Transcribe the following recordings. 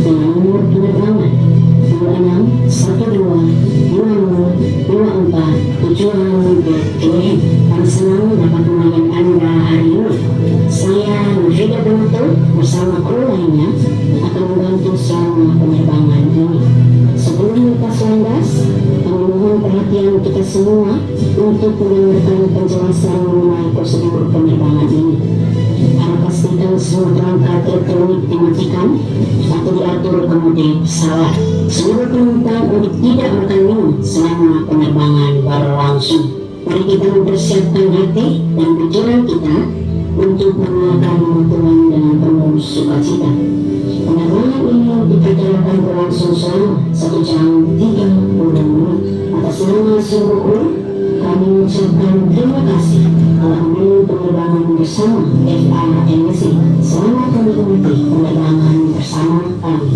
dengan nomor penerbangan 26122024 tujuan BKM yang senang dapat melayani Anda hari ini. Saya Nurhida Benito bersama kru lainnya akan membantu selama penerbangan ini. Sebelum lepas landas, kami mohon perhatian kita semua untuk mendengarkan penjelasan mengenai prosedur penerbangan ini. Harap pastikan semua perangkat elektronik dimatikan atau diatur ke mode pesawat. Seluruh penumpang untuk tidak makan minum selama penerbangan berlangsung. Mari kita mempersiapkan hati dan pikiran kita untuk mengenakan bantuan dengan penuh sukacita. Penerbangan ini diperkirakan berlangsung selama 1 jam 30 menit. Atas nama seluruh kru, kami mengucapkan terima kasih telah memilih penerbangan bersama FAMC. Selamat menikmati penerbangan bersama kami.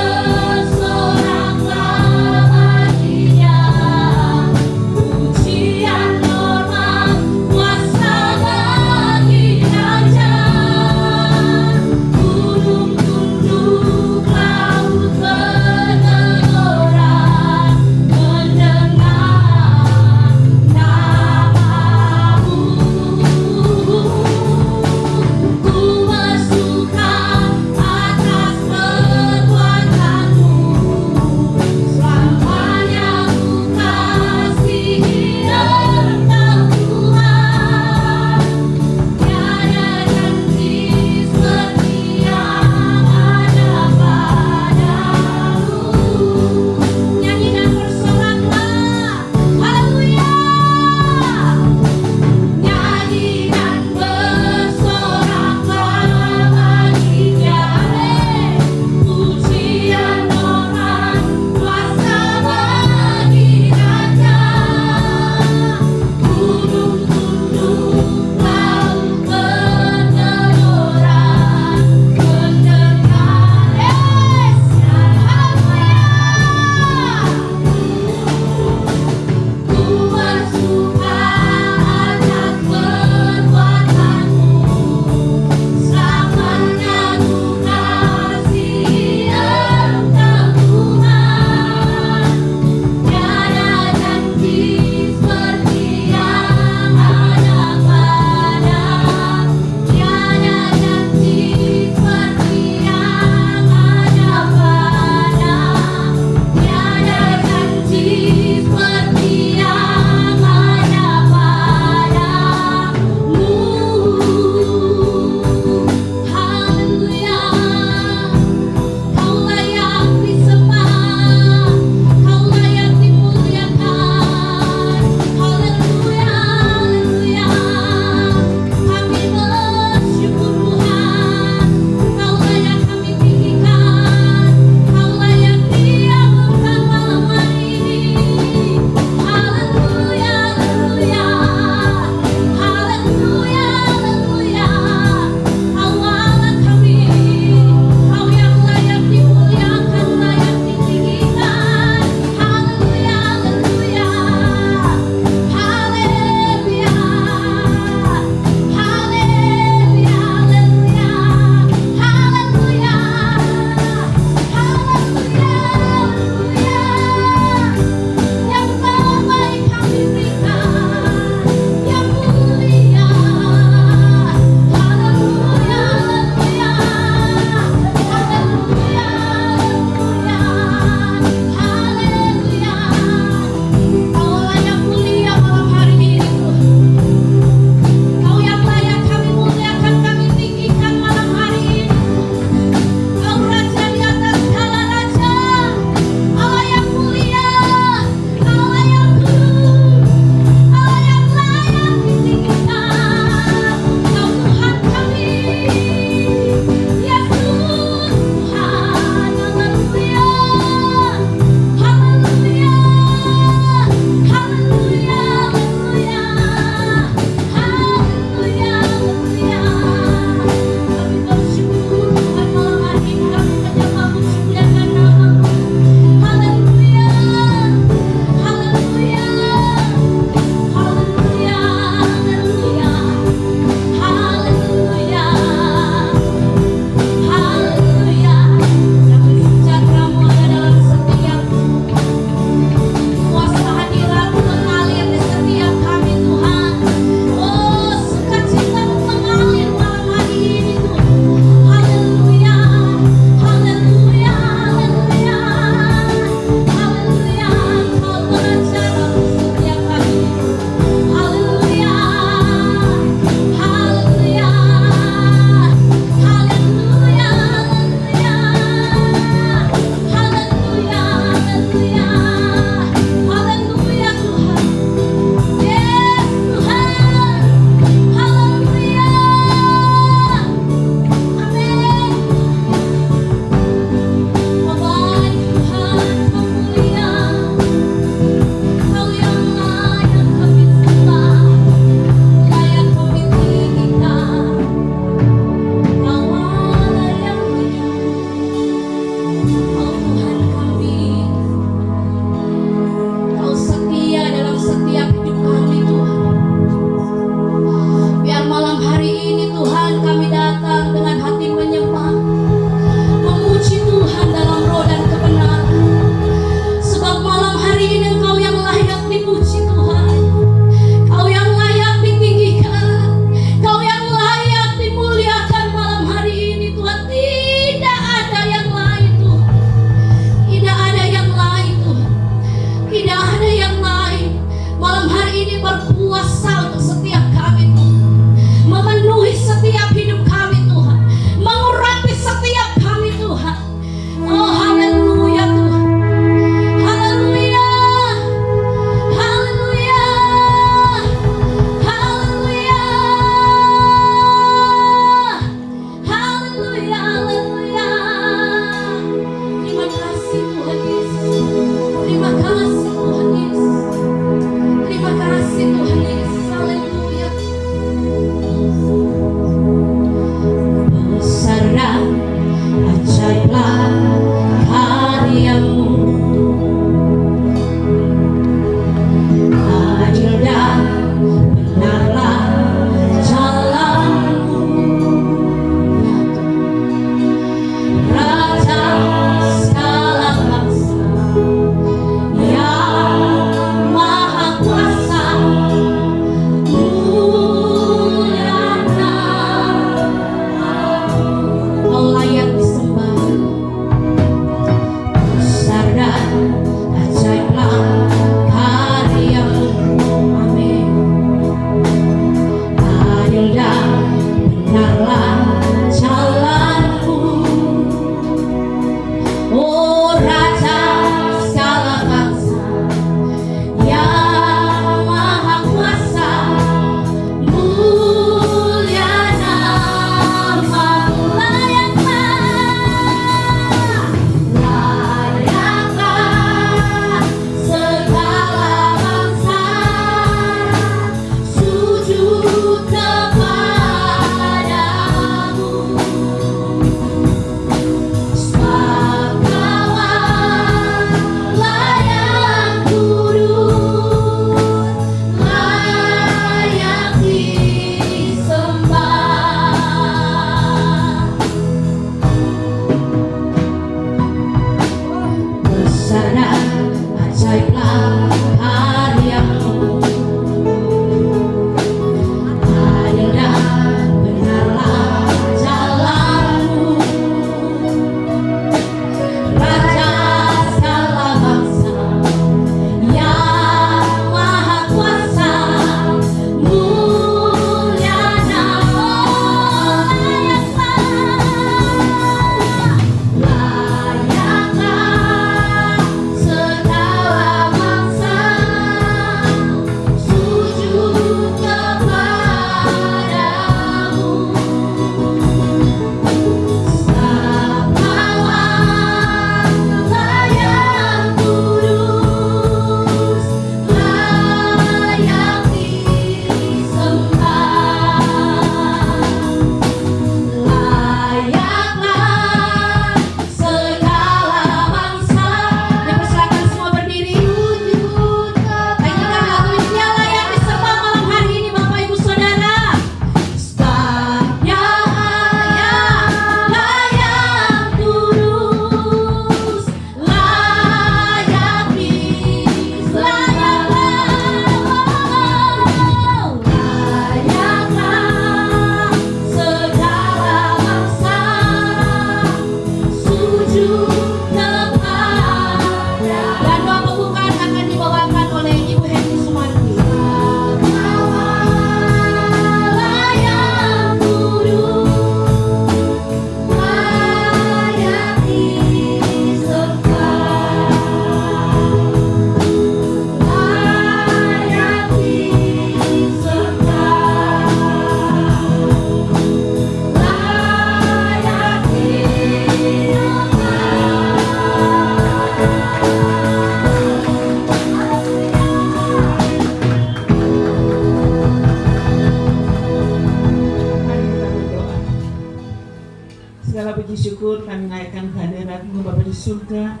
kami naikkan kehadirat-Mu Bapa di surga,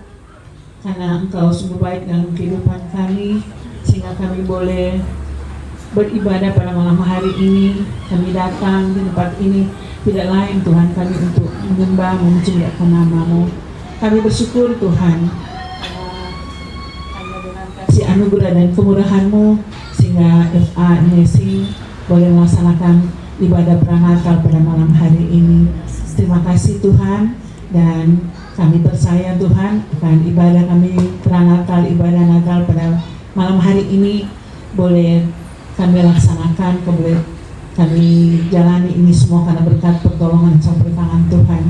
karena Engkau sungguh baik dalam kehidupan kami, sehingga kami boleh beribadah pada malam hari ini. Kami datang di tempat ini tidak lain Tuhan kami untuk menyembah, memuliakan nama-Mu. Kami bersyukur Tuhan hanya dengan kasih anugerah dan kemurahan-Mu sehingga FA Nesi boleh melaksanakan ibadah peranatal pada malam hari ini. Terima kasih Tuhan, dan kami percaya Tuhan akan ibadah kami peranatal, ibadah Natal pada malam hari ini boleh kami laksanakan, boleh kami jalani ini semua karena berkat pertolongan campur tangan Tuhan.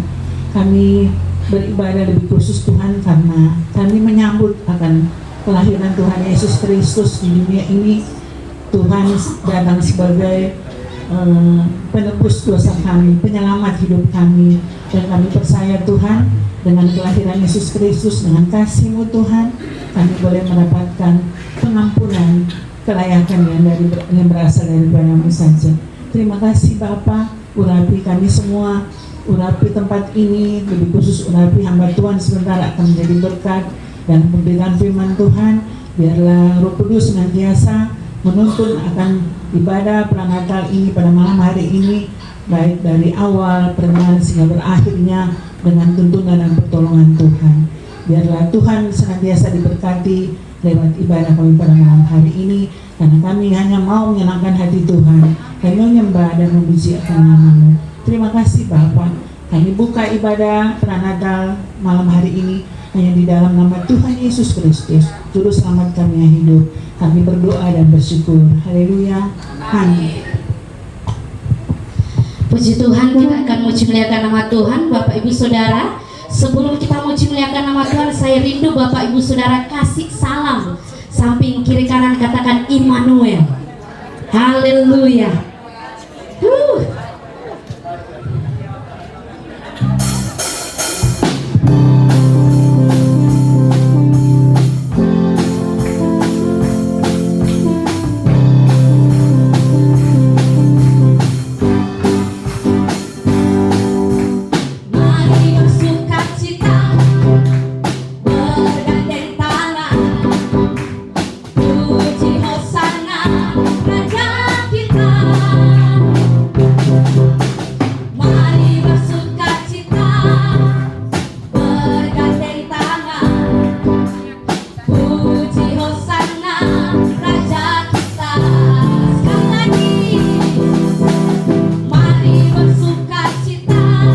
Kami beribadah lebih khusus Tuhan karena kami menyambut akan kelahiran Tuhan Yesus Kristus di dunia ini. Tuhan datang sebagai penebus dosa kami, penyelamat hidup kami, dan kami percaya Tuhan dengan kelahiran Yesus Kristus, dengan kasih-Mu Tuhan, kami boleh mendapatkan pengampunan, kelayakan yang berasal daripada-Mu saja. Terima kasih Bapa, urapi kami semua, urapi tempat ini, lebih khusus urapi hamba Tuhan sebentar akan menjadi berkat dan pemberitaan firman Tuhan. Biarlah Roh Kudus senantiasa menuntun akan ibadah peranatal ini pada malam hari ini, baik dari awal pertengahan sehingga berakhirnya dengan tuntunan dan pertolongan Tuhan. Biarlah Tuhan senantiasa diberkati lewat ibadah kami pada malam hari ini, karena kami hanya mau menyenangkan hati Tuhan, kami menyembah dan memuji-Mu nama-Mu. Terima kasih Bapa. Kami buka ibadah peranatal malam hari ini hanya di dalam nama Tuhan Yesus Kristus, Juru Selamat kami yang hidup. Kami berdoa dan bersyukur. Haleluya. Amin. Puji Tuhan, kita akan muji muliakan nama Tuhan. Bapak Ibu Saudara, sebelum kita muji muliakan nama Tuhan, saya rindu Bapak Ibu Saudara kasih salam. Samping kiri kanan katakan Immanuel. Haleluya. Berkata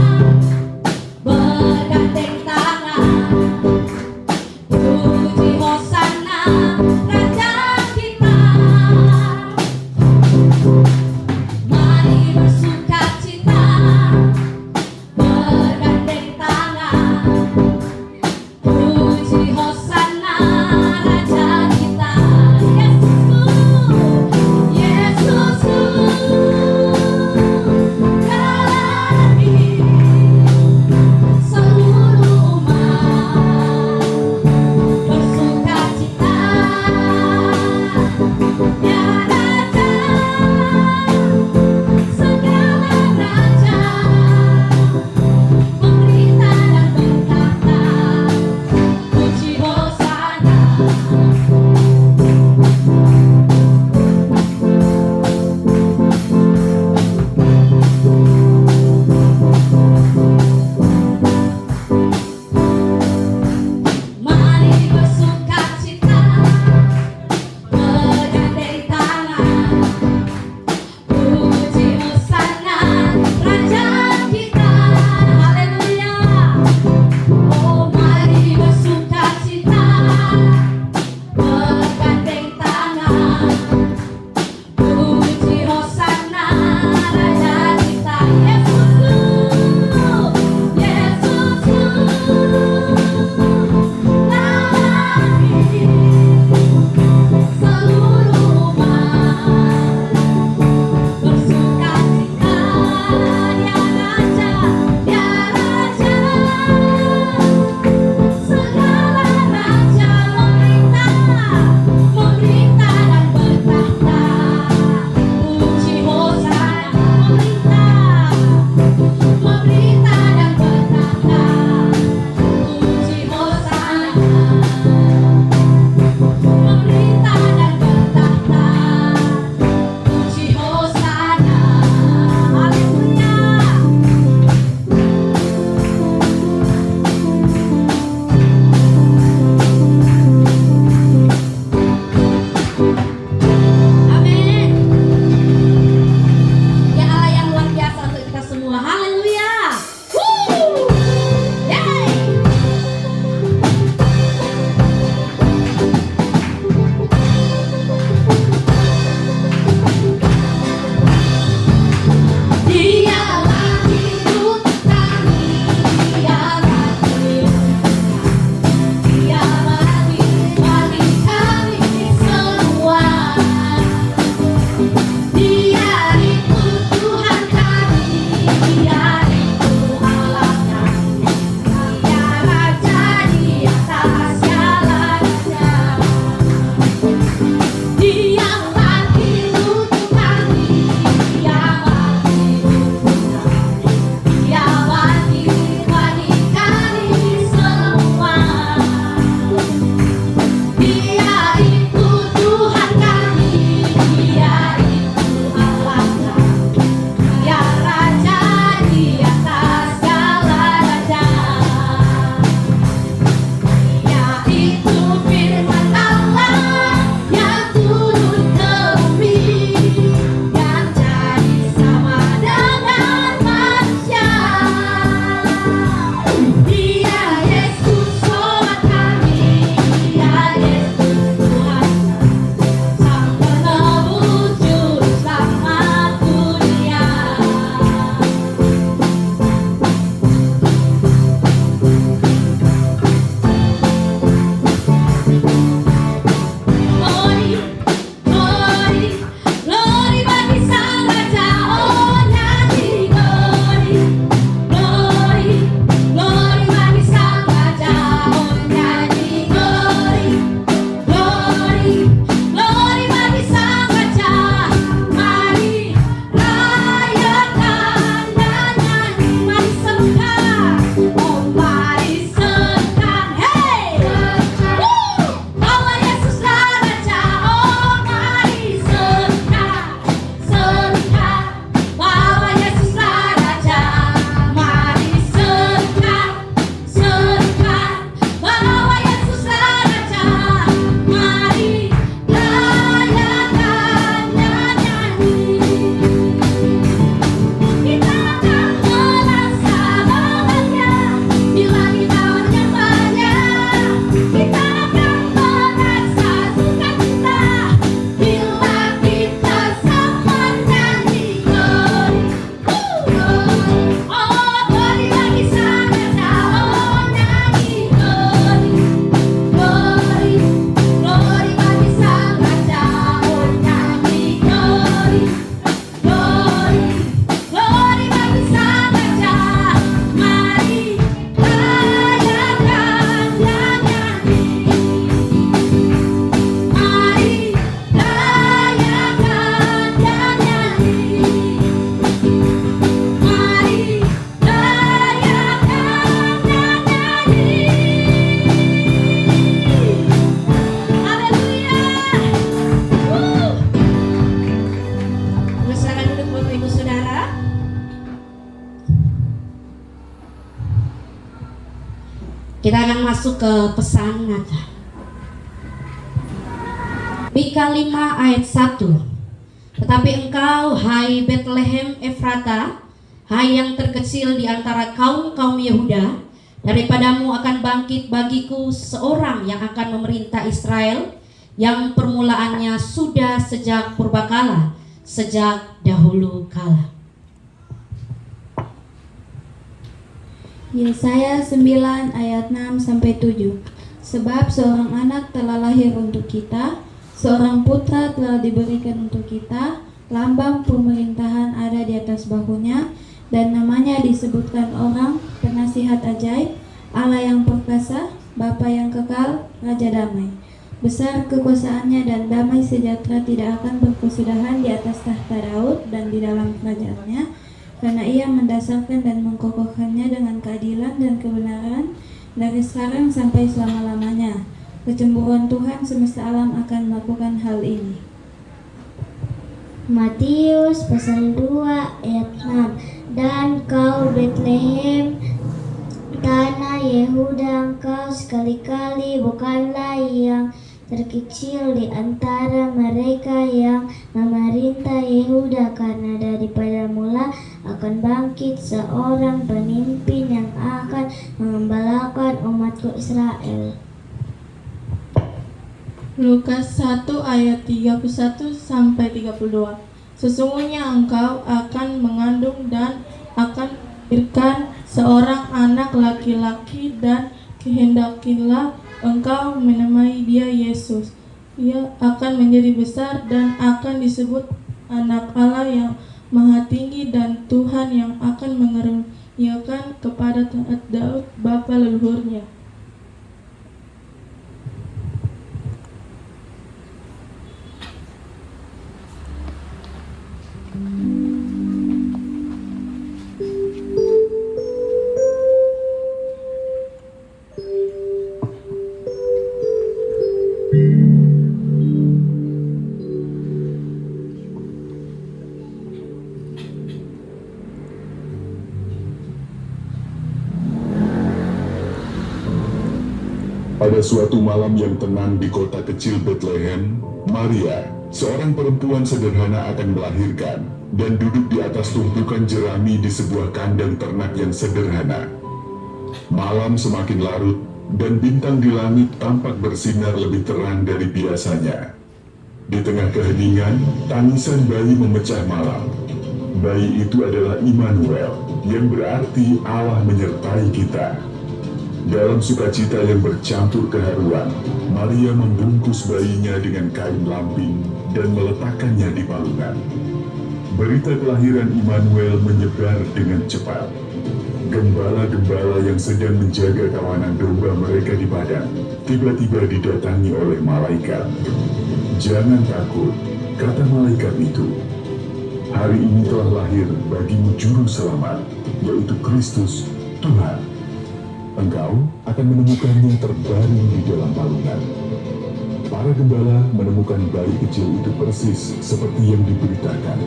Kita akan masuk ke pesan Natal. Mika 5 ayat 1. Tetapi engkau, hai Bethlehem Efrata, hai yang terkecil di antara kaum-kaum Yehuda, daripadamu akan bangkit bagiku seorang yang akan memerintah Israel, yang permulaannya sudah sejak purbakala, sejak dahulu kala. Yesaya 9 ayat 6-7. Sebab seorang anak telah lahir untuk kita, seorang putra telah diberikan untuk kita, lambang pemerintahan ada di atas bahunya, dan namanya disebutkan orang penasihat ajaib, Allah yang perkasa, Bapa yang kekal, Raja damai. Besar kekuasaannya dan damai sejahtera tidak akan berkesudahan di atas tahta Daud dan di dalam kerajaannya, karena ia mendasarkan dan mengkokohkannya dengan keadilan dan kebenaran dari sekarang sampai selama-lamanya. Kecemburuan Tuhan semesta alam akan melakukan hal ini. Matius pasal 2 ayat 6. Dan kau Bethlehem, tanah Yehuda, engkau sekali-kali bukanlah yang terkecil di antara mereka yang memerintah Yehuda, karena daripada mula akan bangkit seorang pemimpin yang akan mengembalakan umatku Israel. Lukas 1 ayat 31-32. Sesungguhnya engkau akan mengandung dan akan melahirkan seorang anak laki-laki, dan kehendakilah engkau menamai dia Yesus. Ia akan menjadi besar dan akan disebut anak Allah yang maha tinggi, dan Tuhan yang akan mengaruniakan kepada Daud bapa leluhurnya. Pada suatu malam yang tenang di kota kecil Bethlehem, Maria, seorang perempuan sederhana, akan melahirkan dan duduk di atas tumpukan jerami di sebuah kandang ternak yang sederhana. Malam semakin larut dan bintang di langit tampak bersinar lebih terang dari biasanya. Di tengah keheningan, tangisan bayi memecah malam. Bayi itu adalah Immanuel, yang berarti Allah menyertai kita. Dalam sukacita yang bercampur keharuan, Maria membungkus bayinya dengan kain lampin dan meletakkannya di palungan. Berita kelahiran Immanuel menyebar dengan cepat. Gembala-gembala yang sedang menjaga kawanan domba mereka di padang tiba-tiba didatangi oleh malaikat. "Jangan takut," kata malaikat itu. "Hari ini telah lahir bagimu juru selamat, yaitu Kristus, Tuhan. Engkau akan menemukan yang terbaring di dalam palungan." Para gembala menemukan bayi kecil itu persis seperti yang diberitakan.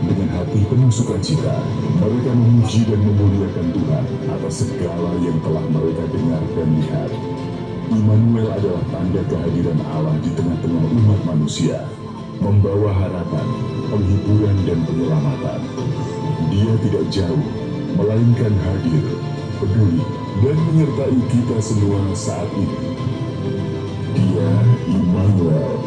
Dengan hati penuh sukacita, mereka memuji dan memuliakan Tuhan atas segala yang telah mereka dengar dan lihat. Immanuel adalah tanda kehadiran Allah di tengah-tengah umat manusia, membawa harapan, penghiburan, dan penyelamatan. Dia tidak jauh, melainkan hadir, peduli, dan menyertai kita semua saat ini. Dia Immanuel.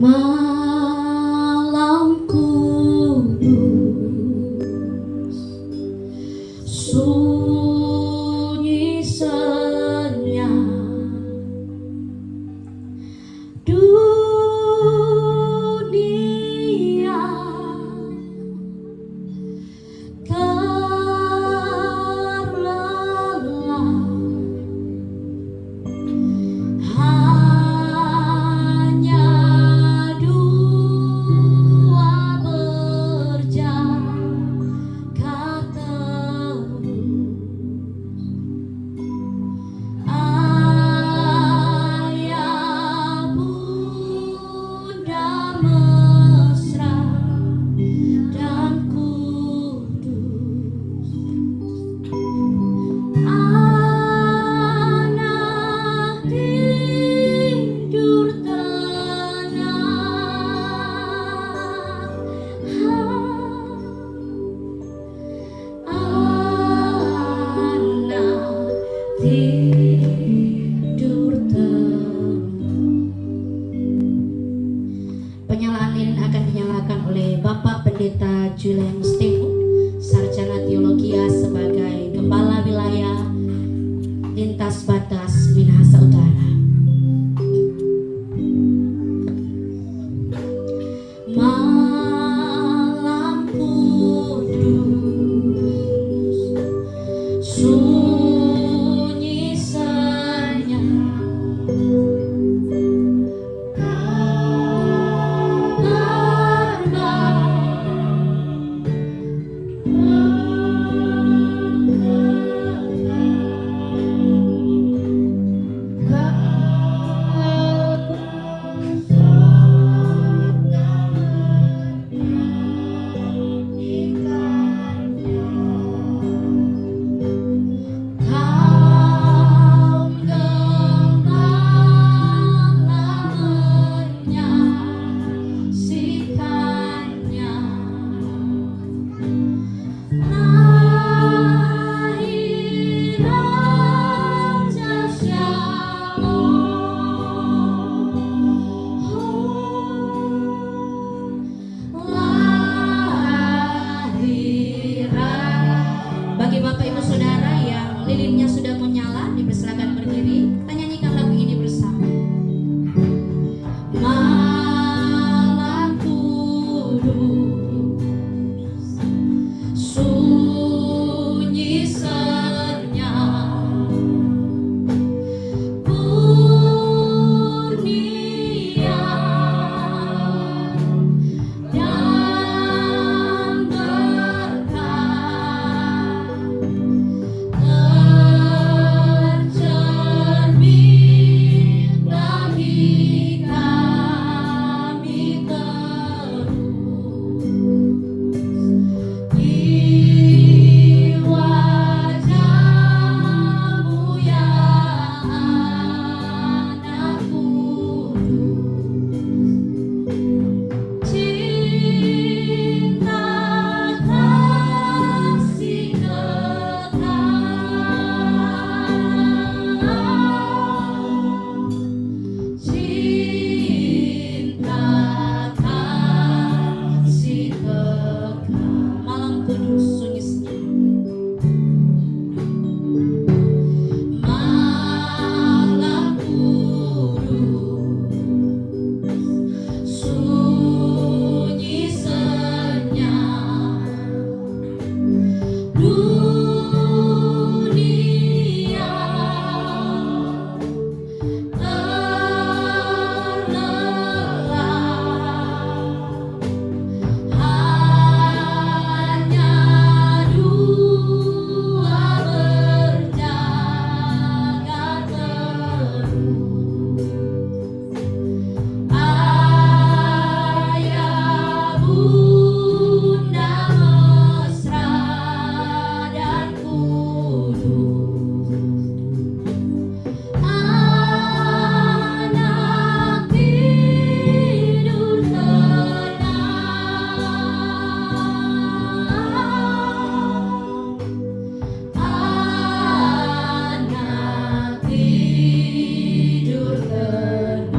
Malam kudus, sunyi senyap, dunia terlelap, hanya dunia Penyalaan lilin akan dinyalakan oleh Bapak Pendeta Julian Stemo, Sarjana Teologia sebagai Gembala Wilayah Lintas Batas Minahasa Utara. Malam kudus, sunyi senyap, lilinnya sudah menyala, dipersilakan berdiri. Kita nyanyikan lagu ini bersama. Malam kudus, sunyi senyap, kurnia dan berkah tercermin bagi kami terus di wajah-Mu ya Anak Kudus. Cinta kasih cinta kasih kekal. Malam kudus, sunyi senyap. Malam kudus, sunyi senyap, dunia hanya dua berjaga terus. Ayah bunda mesra dan kudus, anak tidur tenang, anak tidur tenang.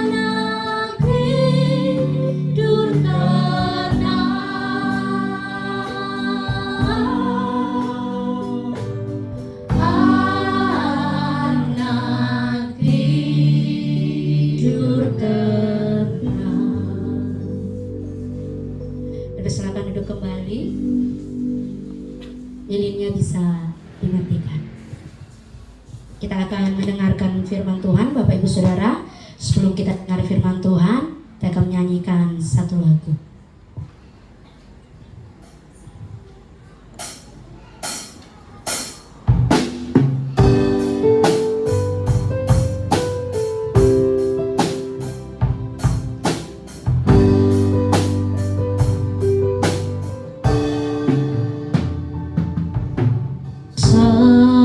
Anak tidur tenang, anak tidur tenang. Silakan duduk kembali. Lilinnya bisa dimatikan. Kita akan mendengarkan firman Tuhan, Bapak Ibu Saudara. Sebelum kita dengar firman Tuhan, kita akan menyanyikan satu lagu.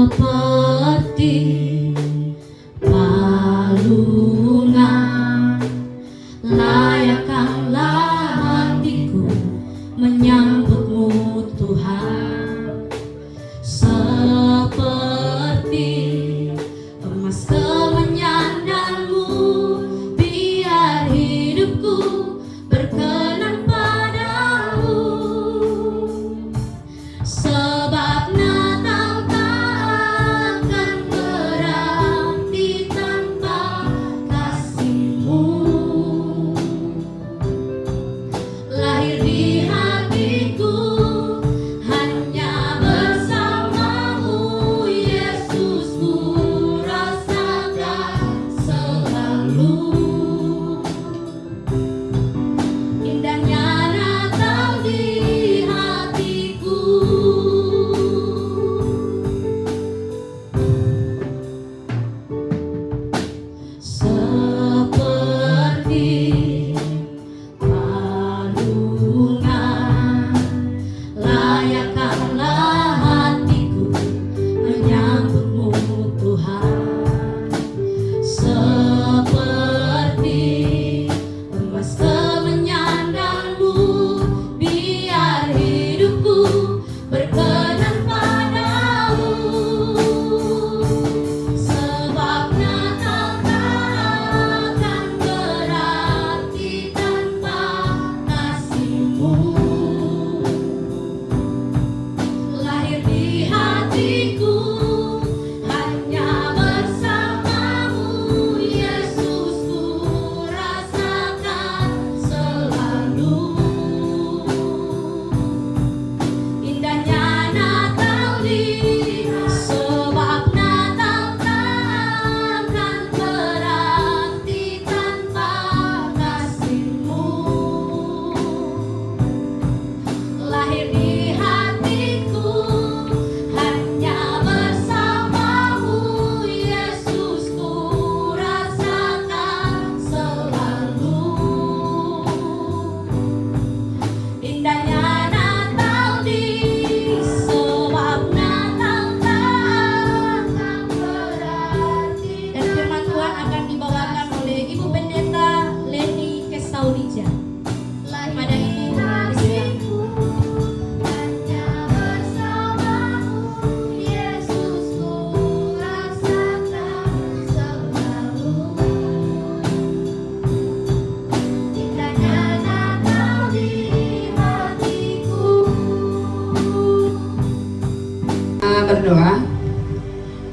Seperti palungan layakkanlah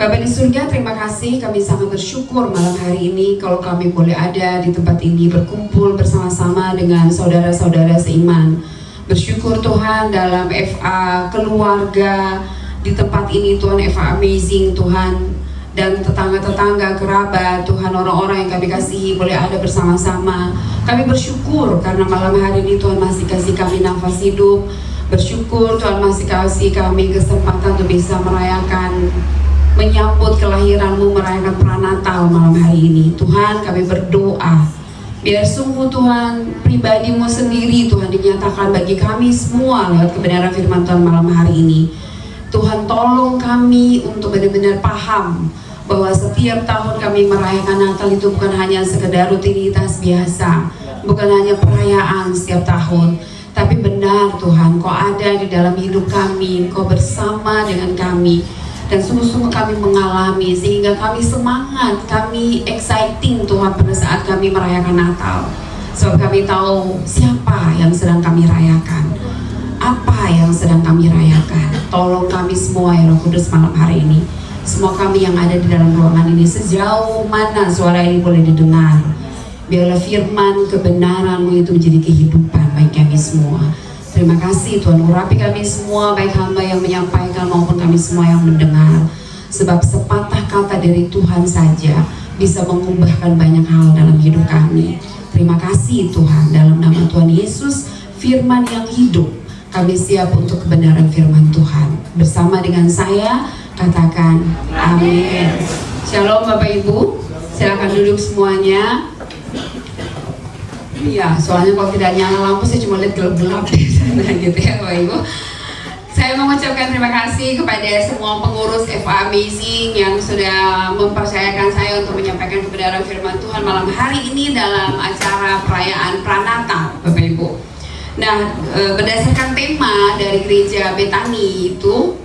Bapa di surga, terima kasih, kami sangat bersyukur malam hari ini kalau kami boleh ada di tempat ini berkumpul bersama-sama dengan saudara-saudara seiman. Bersyukur Tuhan dalam FA keluarga di tempat ini, Tuhan, FA Amazing Tuhan, dan tetangga-tetangga, kerabat, Tuhan, orang-orang yang kami kasihi boleh ada bersama-sama. Kami bersyukur karena malam hari ini Tuhan masih kasih kami nafas hidup. Bersyukur Tuhan masih kasih kami kesempatan untuk bisa merayakan, menyambut kelahiran-Mu, merayakan Pranatal malam hari ini. Tuhan, kami berdoa biar sungguh Tuhan pribadi-Mu sendiri Tuhan dinyatakan bagi kami semua lewat kebenaran firman Tuhan malam hari ini. Tuhan, tolong kami untuk benar-benar paham bahwa setiap tahun kami merayakan Natal itu bukan hanya sekedar rutinitas biasa, bukan hanya perayaan setiap tahun, tapi benar Tuhan, Kau ada di dalam hidup kami, Kau bersama dengan kami, dan sungguh-sungguh kami mengalami sehingga kami semangat, kami exciting Tuhan pada saat kami merayakan Natal. Sebab kami tahu siapa yang sedang kami rayakan, apa yang sedang kami rayakan. Tolong kami semua ya Roh Kudus malam hari ini, semua kami yang ada di dalam ruangan ini, sejauh mana suara ini boleh didengar, biarlah firman kebenaran-Mu itu menjadi kehidupan bagi kami semua. Terima kasih Tuhan, urapi kami semua, baik hamba yang menyampaikan maupun kami semua yang mendengar. Sebab sepatah kata dari Tuhan saja bisa mengubahkan banyak hal dalam hidup kami. Terima kasih Tuhan, dalam nama Tuhan Yesus, firman yang hidup, kami siap untuk kebenaran firman Tuhan. Bersama dengan saya, katakan amin. Shalom Bapak Ibu, silakan duduk semuanya. Iya, soalnya kalau tidak nyala lampu saya cuma lihat gelap-gelap di sana gitu ya Bapak Ibu. Saya mengucapkan terima kasih kepada semua pengurus FA Amazing yang sudah mempercayakan saya untuk menyampaikan kebenaran firman Tuhan malam hari ini dalam acara perayaan Pranatal Bapak Ibu. Nah, berdasarkan tema dari gereja Betani itu,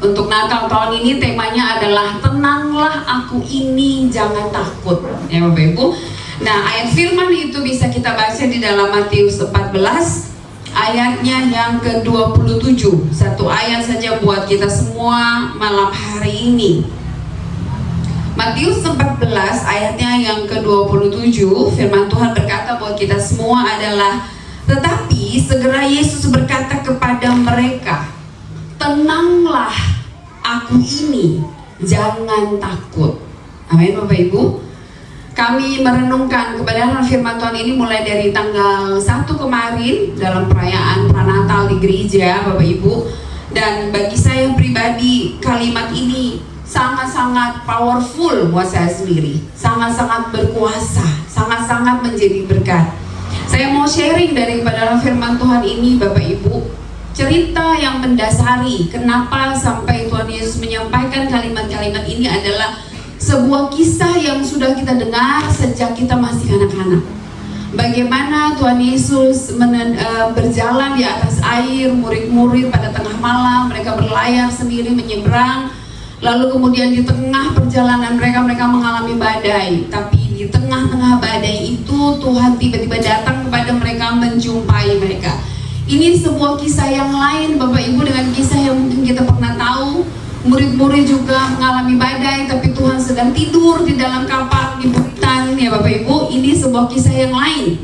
untuk Natal tahun ini temanya adalah tenanglah aku ini, jangan takut ya Bapak Ibu. Nah, ayat firman itu bisa kita baca di dalam Matius 14 ayatnya yang ke-27. Satu ayat saja buat kita semua malam hari ini. Matius 14 ayatnya yang ke-27, firman Tuhan berkata buat kita semua adalah, tetapi segera Yesus berkata kepada mereka, tenanglah aku ini, jangan takut. Amin Bapak Ibu. Kami merenungkan kebenaran firman Tuhan ini mulai dari tanggal 1 kemarin dalam perayaan Pranatal di gereja Bapak Ibu. Dan bagi saya pribadi kalimat ini sangat-sangat powerful buat saya sendiri, sangat-sangat berkuasa, sangat-sangat menjadi berkat. Saya mau sharing dari kebenaran firman Tuhan ini Bapak Ibu, cerita yang mendasari kenapa sampai Tuhan Yesus menyampaikan kalimat-kalimat ini adalah sebuah kisah yang sudah kita dengar sejak kita masih anak-anak. Bagaimana Tuhan Yesus berjalan di atas air, murid-murid pada tengah malam, mereka berlayar sendiri menyeberang. Lalu kemudian di tengah perjalanan mereka mengalami badai. Tapi di tengah-tengah badai itu Tuhan tiba-tiba datang kepada mereka, menjumpai mereka. Ini sebuah kisah yang lain Bapak Ibu dengan kisah yang mungkin kita pernah tahu. Murid-murid juga mengalami badai, tapi Tuhan sedang tidur di dalam kapal di hutan ya Bapak Ibu. Ini sebuah kisah yang lain.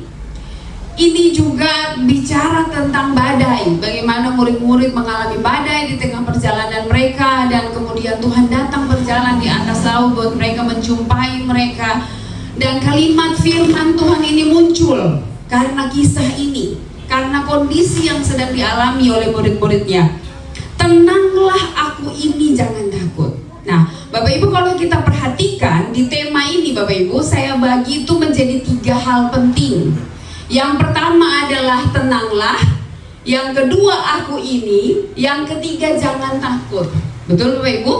Ini juga bicara tentang badai, bagaimana murid-murid mengalami badai di tengah perjalanan mereka, dan kemudian Tuhan datang berjalan di atas laut buat mereka, menjumpai mereka. Dan kalimat firman Tuhan ini muncul karena kisah ini, karena kondisi yang sedang dialami oleh murid-muridnya. Tenanglah aku ini, jangan takut. Nah Bapak Ibu, kalau kita perhatikan di tema ini Bapak Ibu, saya bagi itu menjadi 3 hal penting. Yang pertama adalah tenanglah, yang kedua aku ini, yang ketiga jangan takut. Betul Bapak Ibu?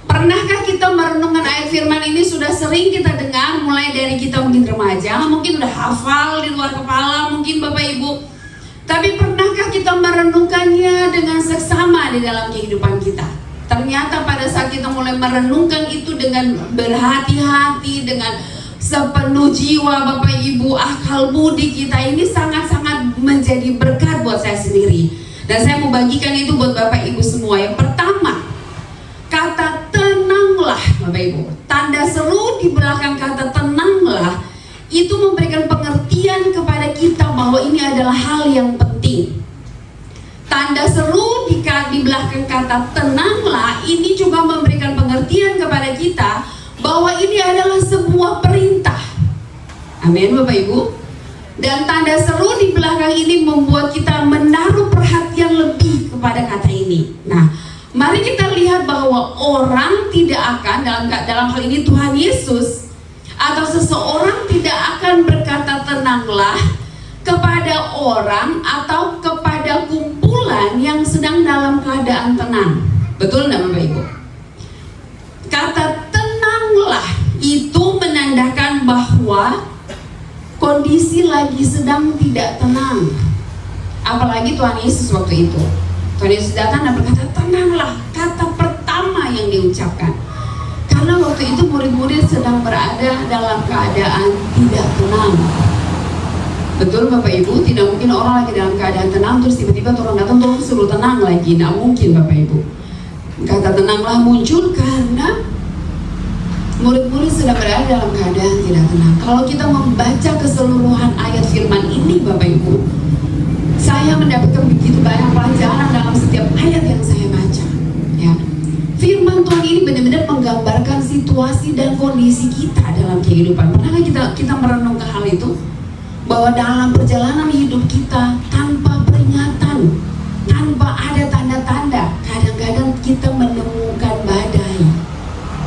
Pernahkah kita merenungkan ayat firman ini? Sudah sering kita dengar, mulai dari kita mungkin remaja, mungkin udah hafal di luar kepala mungkin Bapak Ibu. Tapi pernahkah kita merenungkannya dengan seksama di dalam kehidupan kita? Ternyata pada saat kita mulai merenungkan itu dengan berhati-hati, dengan sepenuh jiwa Bapak Ibu, akal budi kita ini sangat-sangat menjadi berkat buat saya sendiri. Dan saya mau bagikan itu buat Bapak Ibu semua. Yang pertama, kata Bapak Ibu? Tanda seru di belakang kata tenanglah itu memberikan pengertian kepada kita bahwa ini adalah hal yang penting. Tanda seru di belakang kata tenanglah ini juga memberikan pengertian kepada kita bahwa ini adalah sebuah perintah. Amin Bapak Ibu. Dan tanda seru di belakang ini membuat kita menaruh perhatian lebih kepada kata ini. Nah, mari kita lihat bahwa orang tidak akan dalam hal ini Tuhan Yesus atau seseorang tidak akan berkata tenanglah kepada orang atau kepada kumpulan yang sedang dalam keadaan tenang. Betul nggak Bapak Ibu? Kata tenanglah itu menandakan bahwa kondisi lagi sedang tidak tenang. Apalagi Tuhan Yesus waktu itu. Tuhan Yesus datang dan berkata tenanglah, kata pertama yang diucapkan. Karena waktu itu murid-murid sedang berada dalam keadaan tidak tenang. Betul Bapak Ibu, tidak mungkin orang lagi dalam keadaan tenang terus tiba-tiba orang datang tolong suruh tenang lagi. Tidak mungkin Bapak Ibu. Kata tenanglah muncul karena murid-murid sedang berada dalam keadaan tidak tenang. Kalau kita membaca keseluruhan ayat firman ini Bapak Ibu, saya mendapatkan begitu banyak pelajaran dalam setiap ayat yang saya baca. Ya. Firman Tuhan ini benar-benar menggambarkan situasi dan kondisi kita dalam kehidupan. Pernahkah kita merenung ke hal itu? Bahwa dalam perjalanan hidup kita tanpa peringatan, tanpa ada tanda-tanda, kadang-kadang kita menemukan badai.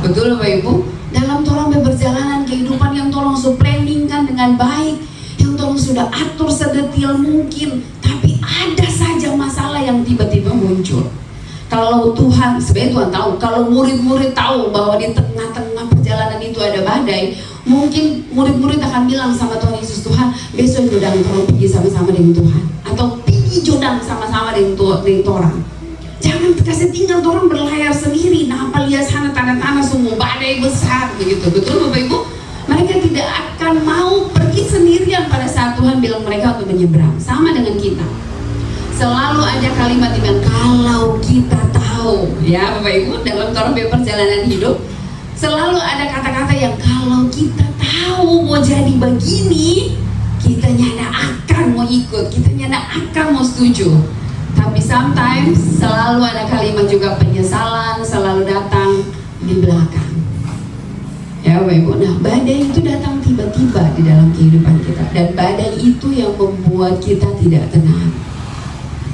Betul Bapak Ibu? Dalam tolong berjalanan kehidupan yang tolong planningkan dengan baik, yang tolong sudah atur sedetil mungkin, tapi ada saja masalah yang tiba-tiba muncul. Kalau Tuhan, sebenarnya Tuhan tahu, kalau murid-murid tahu bahwa di tengah-tengah perjalanan itu ada badai, mungkin murid-murid akan bilang sama Tuhan Yesus, Tuhan besok Jordan tolong pergi sama-sama dengan Tuhan, atau pergi Jordan sama-sama dengan Tuhan. Jangan kasih tinggal orang berlayar sendiri, nampak lihat sana tanda-tanda semua badai besar begitu. Betul Bapak Ibu? Mereka tidak akan mau pergi sendirian pada saat Tuhan bilang mereka untuk menyeberang. Sama dengan kita. Selalu ada kalimat yang kalau kita tahu, ya Bapak Ibu, dalam tolong perjalanan hidup selalu ada kata-kata yang kalau kita tahu mau jadi begini, kita nyana akan mau ikut, kita nyana akan mau setuju. Tapi sometimes selalu ada kalimat juga penyesalan selalu datang di belakang. Ya Bapak Ibu, nah badai itu datang tiba-tiba di dalam kehidupan kita. Dan badai itu yang membuat kita tidak tenang.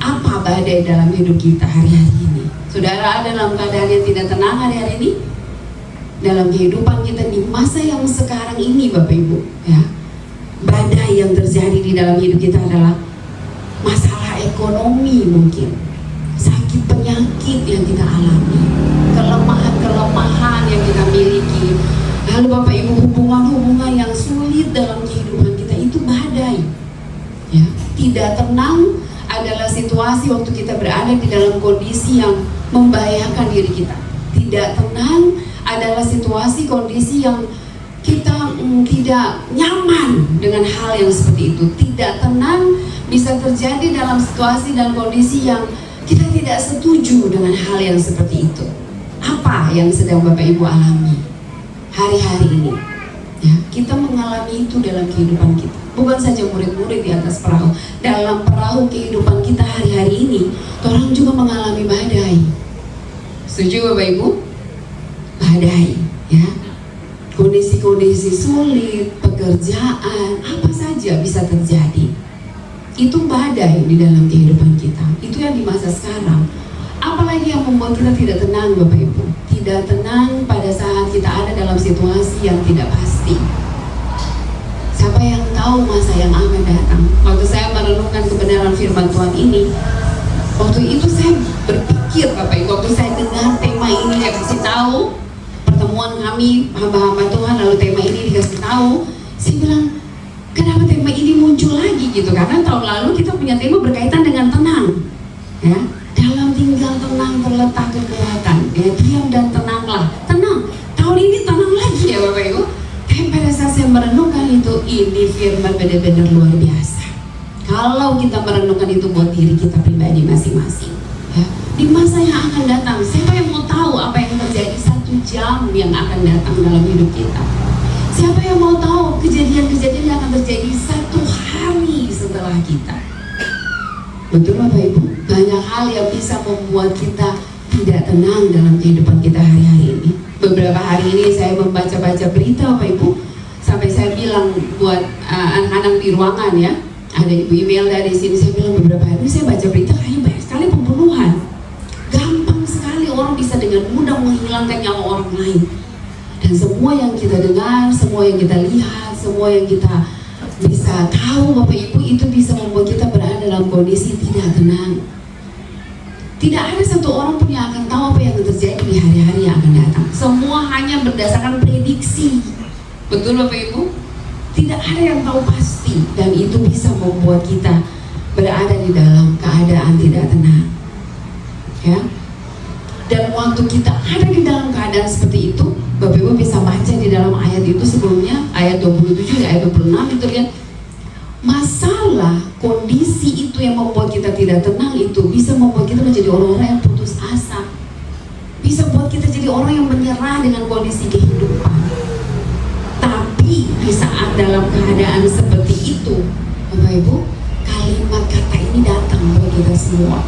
Apa badai dalam hidup kita hari-hari ini? Saudara ada dalam keadaan yang tidak tenang hari-hari ini? Dalam kehidupan kita di masa yang sekarang ini Bapak Ibu, ya, badai yang terjadi di dalam hidup kita adalah masalah ekonomi mungkin, sakit penyakit yang kita alami, kelemahan-kelemahan yang kita miliki, lalu Bapak Ibu hubungan-hubungan yang sulit dalam kehidupan kita itu badai. Ya, tidak tenang adalah situasi waktu kita berada di dalam kondisi yang membahayakan diri kita. Tidak tenang adalah situasi kondisi yang kita tidak nyaman dengan hal yang seperti itu. Tidak tenang bisa terjadi dalam situasi dan kondisi yang kita tidak setuju dengan hal yang seperti itu. Apa yang sedang Bapak Ibu alami hari-hari ini? Ya, kita mengalami itu dalam kehidupan kita. Bukan saja murid-murid di atas perahu, dalam perahu kehidupan kita hari-hari ini, orang juga mengalami badai. Setuju Bapak Ibu? Badai, ya. Kondisi-kondisi sulit, pekerjaan, apa saja bisa terjadi. Itu badai di dalam kehidupan kita. Itu yang di masa sekarang. Apalagi yang membuat kita tidak tenang Bapak Ibu. Tidak tenang pada saat kita ada dalam situasi yang tidak pasti. Siapa yang tahu masa yang akan datang? Waktu saya merenungkan kebenaran firman Tuhan ini, waktu itu saya berpikir Bapak Ibu, waktu saya dengar tema ini dikasih tahu, pertemuan kami hamba-hamba Tuhan, lalu tema ini dikasih tahu, saya bilang, kenapa tema ini muncul lagi gitu? Karena tahun lalu kita punya tema berkaitan dengan tenang, ya. Dalam tinggal tenang terletak kekuatan, ya, diam dan tenanglah. Tenang, tahun ini tenang lagi ya Bapak Ibu. Tapi pada saat saya merenungkan itu, ini firman benar-benar luar biasa. Kalau kita merenungkan itu buat diri kita pribadi masing-masing, ya, di masa yang akan datang, siapa yang mau tahu apa yang terjadi 1 jam jam yang akan datang dalam hidup kita. Siapa yang mau tahu kejadian-kejadian yang akan terjadi 1 hari setelah kita? Betul Bapak Ibu? Banyak hal yang bisa membuat kita tidak tenang dalam kehidupan kita hari-hari ini. Beberapa hari ini saya membaca-baca berita Bapak Ibu, sampai saya bilang buat anak-anak di ruangan ya, ada ibu email dari sini, saya bilang beberapa hari ini saya baca berita kayaknya banyak sekali pembunuhan. Gampang sekali orang bisa dengan mudah menghilangkan nyawa orang lain. Dan semua yang kita dengar, semua yang kita lihat, semua yang kita bisa tahu Bapak Ibu, itu bisa membuat kita berada dalam kondisi tidak tenang. Tidak ada satu orang pun yang akan tahu apa yang akan terjadi di hari-hari yang akan datang. Semua hanya berdasarkan prediksi. Betul Bapak Ibu? Tidak ada yang tahu pasti, dan itu bisa membuat kita berada di dalam keadaan tidak tenang. Ya. Dan waktu kita ada di dalam keadaan seperti itu, Bapak Ibu bisa baca di dalam ayat itu sebelumnya, ayat 27, ayat 26 itu lihat. Masalah kondisi itu yang membuat kita tidak tenang itu bisa membuat kita menjadi orang-orang yang putus asa. Bisa buat kita jadi orang yang menyerah dengan kondisi kehidupan. Tapi di saat dalam keadaan seperti itu, Bapak Ibu, kalimat kata ini datang buat kita semua.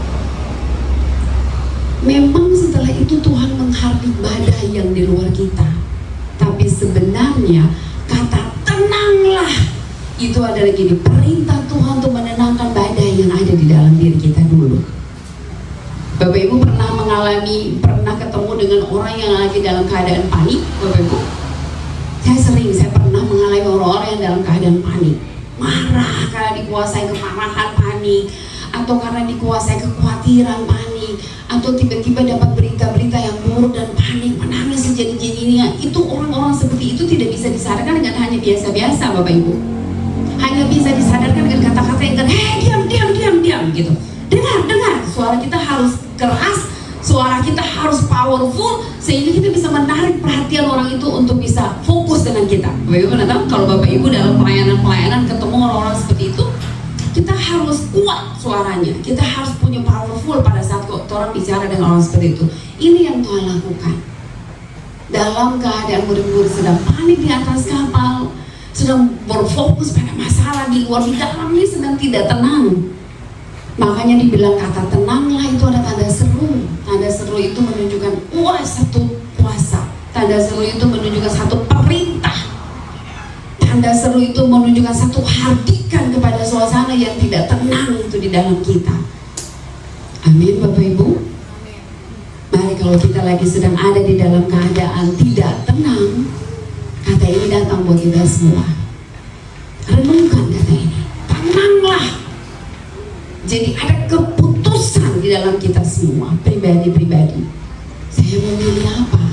Memang setelah itu Tuhan menghardik badai yang di luar kita. Tapi sebenarnya kata tenanglah itu adalah gini, perintah Tuhan untuk menenangkan badai yang ada di dalam diri kita dulu. Bapak Ibu pernah ketemu dengan orang yang lagi dalam keadaan panik, Bapak Ibu? Saya pernah mengalami orang-orang yang dalam keadaan panik, marah karena dikuasai kemarahan panik, atau karena dikuasai kekhawatiran panik, atau tiba-tiba dapat berita-berita yang buruk dan panik, menangis sejadi-jadinya. Itu orang-orang seperti itu tidak bisa disadarkan dengan hanya biasa-biasa, Bapak Ibu. Hanya bisa disadarkan dengan kata-kata yang kan, diam gitu. Dengar, suara kita harus keras, suara kita harus powerful, sehingga kita bisa menarik perhatian orang itu untuk bisa fokus dengan kita. Bapak Ibu pernah tahu kalau Bapak Ibu dalam pelayanan ketemu orang-orang seperti itu, kita harus kuat suaranya, kita harus punya powerful pada saat orang bicara dengan orang seperti itu. Ini yang Tuhan lakukan. Dalam keadaan murid-murid sedang panik di atas kapal, sedang berfokus pada masalah di luar, di dalam ini sedang tidak tenang. Makanya dibilang kata tenanglah itu ada tanda seru. Tanda seru itu menunjukkan satu kuasa. Tanda seru itu menunjukkan satu perintah. Tanda seru itu menunjukkan satu hardikan kepada suasana yang tidak tenang itu di dalam kita. Amin Bapak Ibu. Mari kalau kita lagi sedang ada di dalam keadaan tidak tenang, kata ini datang buat kita semua. Renungkan kata ini. Tenanglah. Jadi ada keputusan di dalam kita semua, pribadi-pribadi. Saya mau milih apa?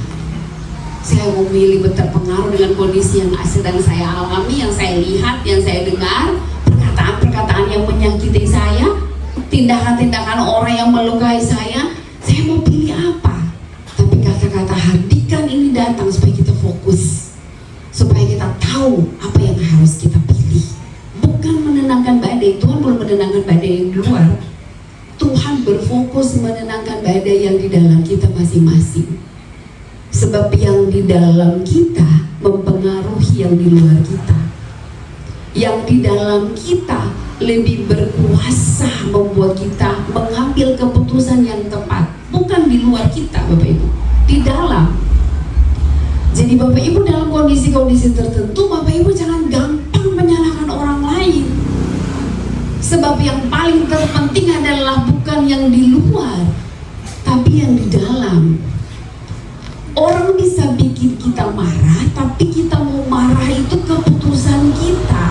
Saya mau milih berpengaruh dengan kondisi yang sedang saya alami, yang saya lihat, yang saya dengar, perkataan-perkataan yang menyakiti saya, tindakan-tindakan orang yang melukai saya mau pilih apa? Tapi kata-kata hardikan ini datang supaya kita fokus, supaya kita tahu apa yang harus kita pilih. Bukan menenangkan badai. Tuhan belum menenangkan badai yang di luar. Tuhan berfokus menenangkan badai yang di dalam kita masing-masing. Sebab yang di dalam kita mempengaruhi yang di luar kita. Yang di dalam kita lebih berkuasa membuat kita mengambil keputusan yang tepat. Bukan di luar kita, Bapak Ibu. Di dalam. Jadi Bapak Ibu dalam kondisi-kondisi tertentu, Bapak Ibu jangan gampang menyalahkan orang lain. Sebab yang paling terpenting adalah bukan yang di luar, tapi yang di dalam. Orang bisa bikin kita marah, tapi kita mau marah itu keputusan kita.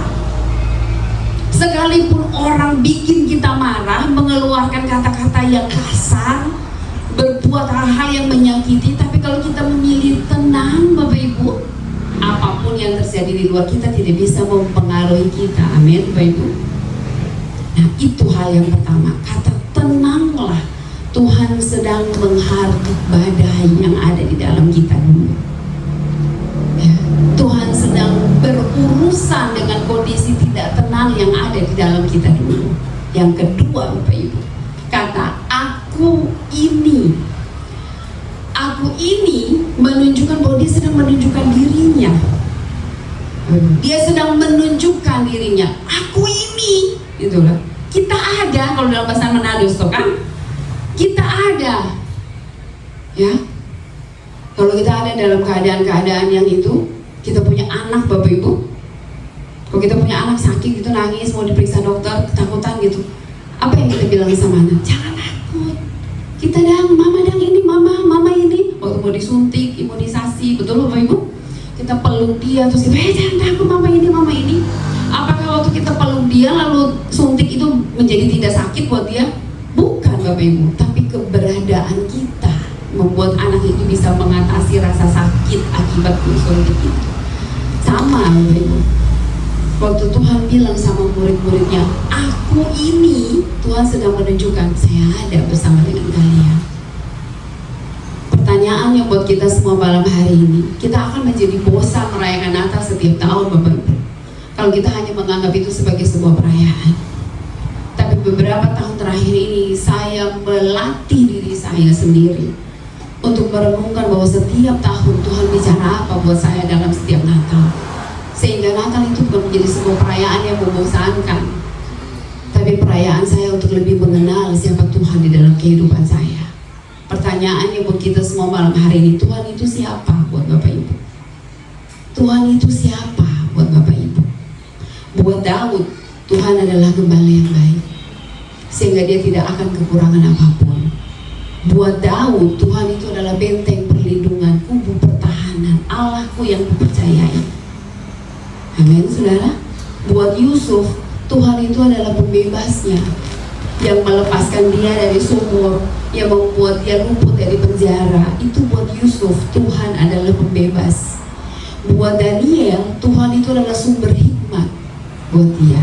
Sekalipun orang bikin kita marah, mengeluarkan kata-kata yang kasar, berbuat hal-hal yang menyakiti, tapi kalau kita memilih tenang, Bapak Ibu, apapun yang terjadi di luar kita tidak bisa mempengaruhi kita. Amin, Bapak Ibu. Nah, itu hal yang pertama. Kata tenanglah. Tuhan sedang menghardik badai yang ada di dalam kita dulu. Ya, Tuhan sedang berurusan dengan kondisi tidak tenang yang ada di dalam kita dulu. Yang kedua, Bapak Ibu, kata aku ini menunjukkan bahwa dia sedang menunjukkan dirinya. Dia sedang menunjukkan dirinya. Aku ini, itulah. Kita ada, kalau dalam bahasa Manado, kan? Kita ada, ya. Kalau kita ada dalam keadaan-keadaan yang itu, kita punya anak, Bapak Ibu. Kalau kita punya anak sakit gitu, nangis, mau diperiksa dokter, ketakutan gitu, apa yang kita bilang sama anak? Jangan takut. Kita mama ini, mama ini. Waktu mau disuntik, imunisasi, betul Bapak Ibu? Kita peluk dia, terus kita, jangan takut mama ini. Apakah waktu kita peluk dia, lalu suntik itu menjadi tidak sakit buat dia? Bukan Bapak Ibu, tapi keberadaan kita membuat anak itu bisa mengatasi rasa sakit akibat suntik itu. Sama Bapak Ibu. Waktu Tuhan bilang sama murid-muridnya, aku ini, Tuhan sedang menunjukkan saya ada bersama dengan kalian. Pertanyaan yang buat kita semua malam hari ini, kita akan menjadi bosan merayakan Natal setiap tahun Bapak Ibu, kalau kita hanya menganggap itu sebagai sebuah perayaan. Tapi beberapa tahun terakhir ini saya melatih diri saya sendiri untuk merenungkan bahwa setiap tahun Tuhan bicara apa buat saya dalam setiap Natal. Sehingga Natal itu bukan menjadi sebuah perayaan yang membosankan, tapi perayaan saya untuk lebih mengenal siapa Tuhan di dalam kehidupan saya. Pertanyaannya buat kita semua malam hari ini, Tuhan itu siapa buat Bapak Ibu? Tuhan itu siapa buat Bapak Ibu? Buat Daud, Tuhan adalah gembala yang baik, sehingga dia tidak akan kekurangan apapun. Buat Daud, Tuhan itu adalah benteng perlindungan, kubu pertahanan, Allahku yang kupercayai. Amin, saudara. Buat Yusuf, Tuhan itu adalah pembebasnya, yang melepaskan dia dari sumur, yang membuat dia luput dari penjara. Itu buat Yusuf, Tuhan adalah pembebas. Buat Daniel, Tuhan itu adalah sumber hikmat buat dia.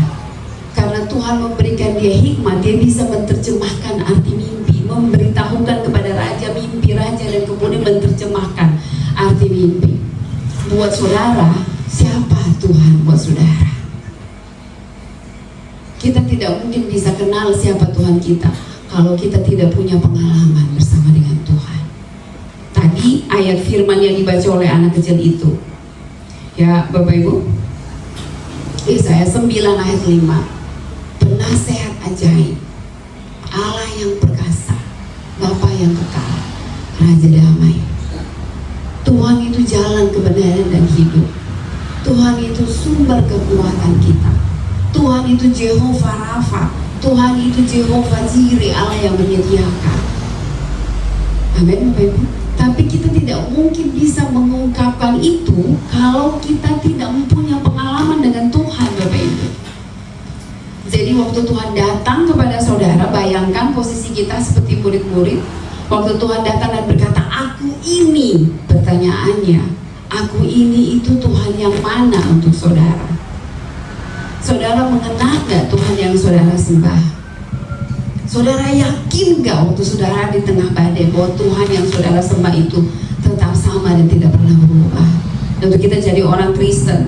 Karena Tuhan memberikan dia hikmat, dia bisa menerjemahkan arti mimpi, memberitahukan kepada raja mimpi raja, dan kemudian menerjemahkan arti mimpi. Buat saudara, siapa Tuhan buat saudara? Kita tidak mungkin bisa kenal siapa Tuhan kita kalau kita tidak punya pengalaman bersama dengan Tuhan. Tadi ayat firman yang dibaca oleh anak kecil itu, ya Bapak Ibu, Yesaya 9 ayat 5, penasehat ajaib, Allah yang perkasa, Bapa yang kekal, Raja damai. Tuhan itu jalan kebenaran dan hidup. Tuhan itu sumber kekuatan kita. Tuhan itu Jehovah Rafa. Tuhan itu Jehovah Jireh, Allah yang menyediakan. Amin Bapak Ibu. Tapi kita tidak mungkin bisa mengungkapkan itu kalau kita tidak mempunyai pengalaman dengan Tuhan Bapak Ibu. Jadi waktu Tuhan datang kepada saudara, bayangkan posisi kita seperti murid-murid. Waktu Tuhan datang dan berkata, aku ini, pertanyaannya, aku ini itu Tuhan yang mana untuk saudara? Saudara mengenal gak Tuhan yang saudara sembah? Saudara yakin gak waktu saudara di tengah badai bahwa Tuhan yang saudara sembah itu tetap sama dan tidak pernah berubah? Untuk kita jadi orang Kristen,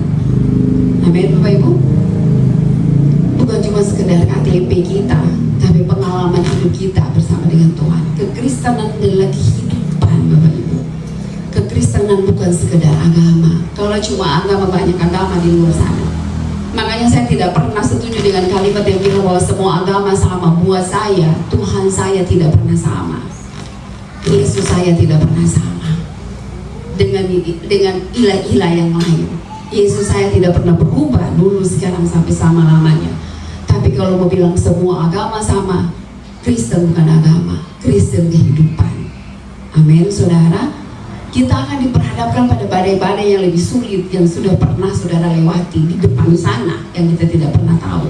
amin Bapak Ibu, bukan cuma sekedar KTP kita, tapi pengalaman hidup kita bersama dengan Tuhan. Kekristenan adalah kehidupan Bapak Ibu. Kekristenan bukan sekedar agama. Kalau cuma agama, banyak agama di luar sana. Makanya saya tidak pernah setuju dengan kalimat yang bilang bahwa semua agama sama. Buat saya, Tuhan saya tidak pernah sama. Yesus saya tidak pernah sama dengan ilah-ilah yang lain. Yesus saya tidak pernah berubah dulu, sekarang, sampai selama-lamanya. Tapi kalau mau bilang semua agama sama, Kristen bukan agama, Kristen kehidupan. Amin saudara. Kita akan diperhadapkan pada badai-badai yang lebih sulit yang sudah pernah saudara lewati di depan sana, yang kita tidak pernah tahu.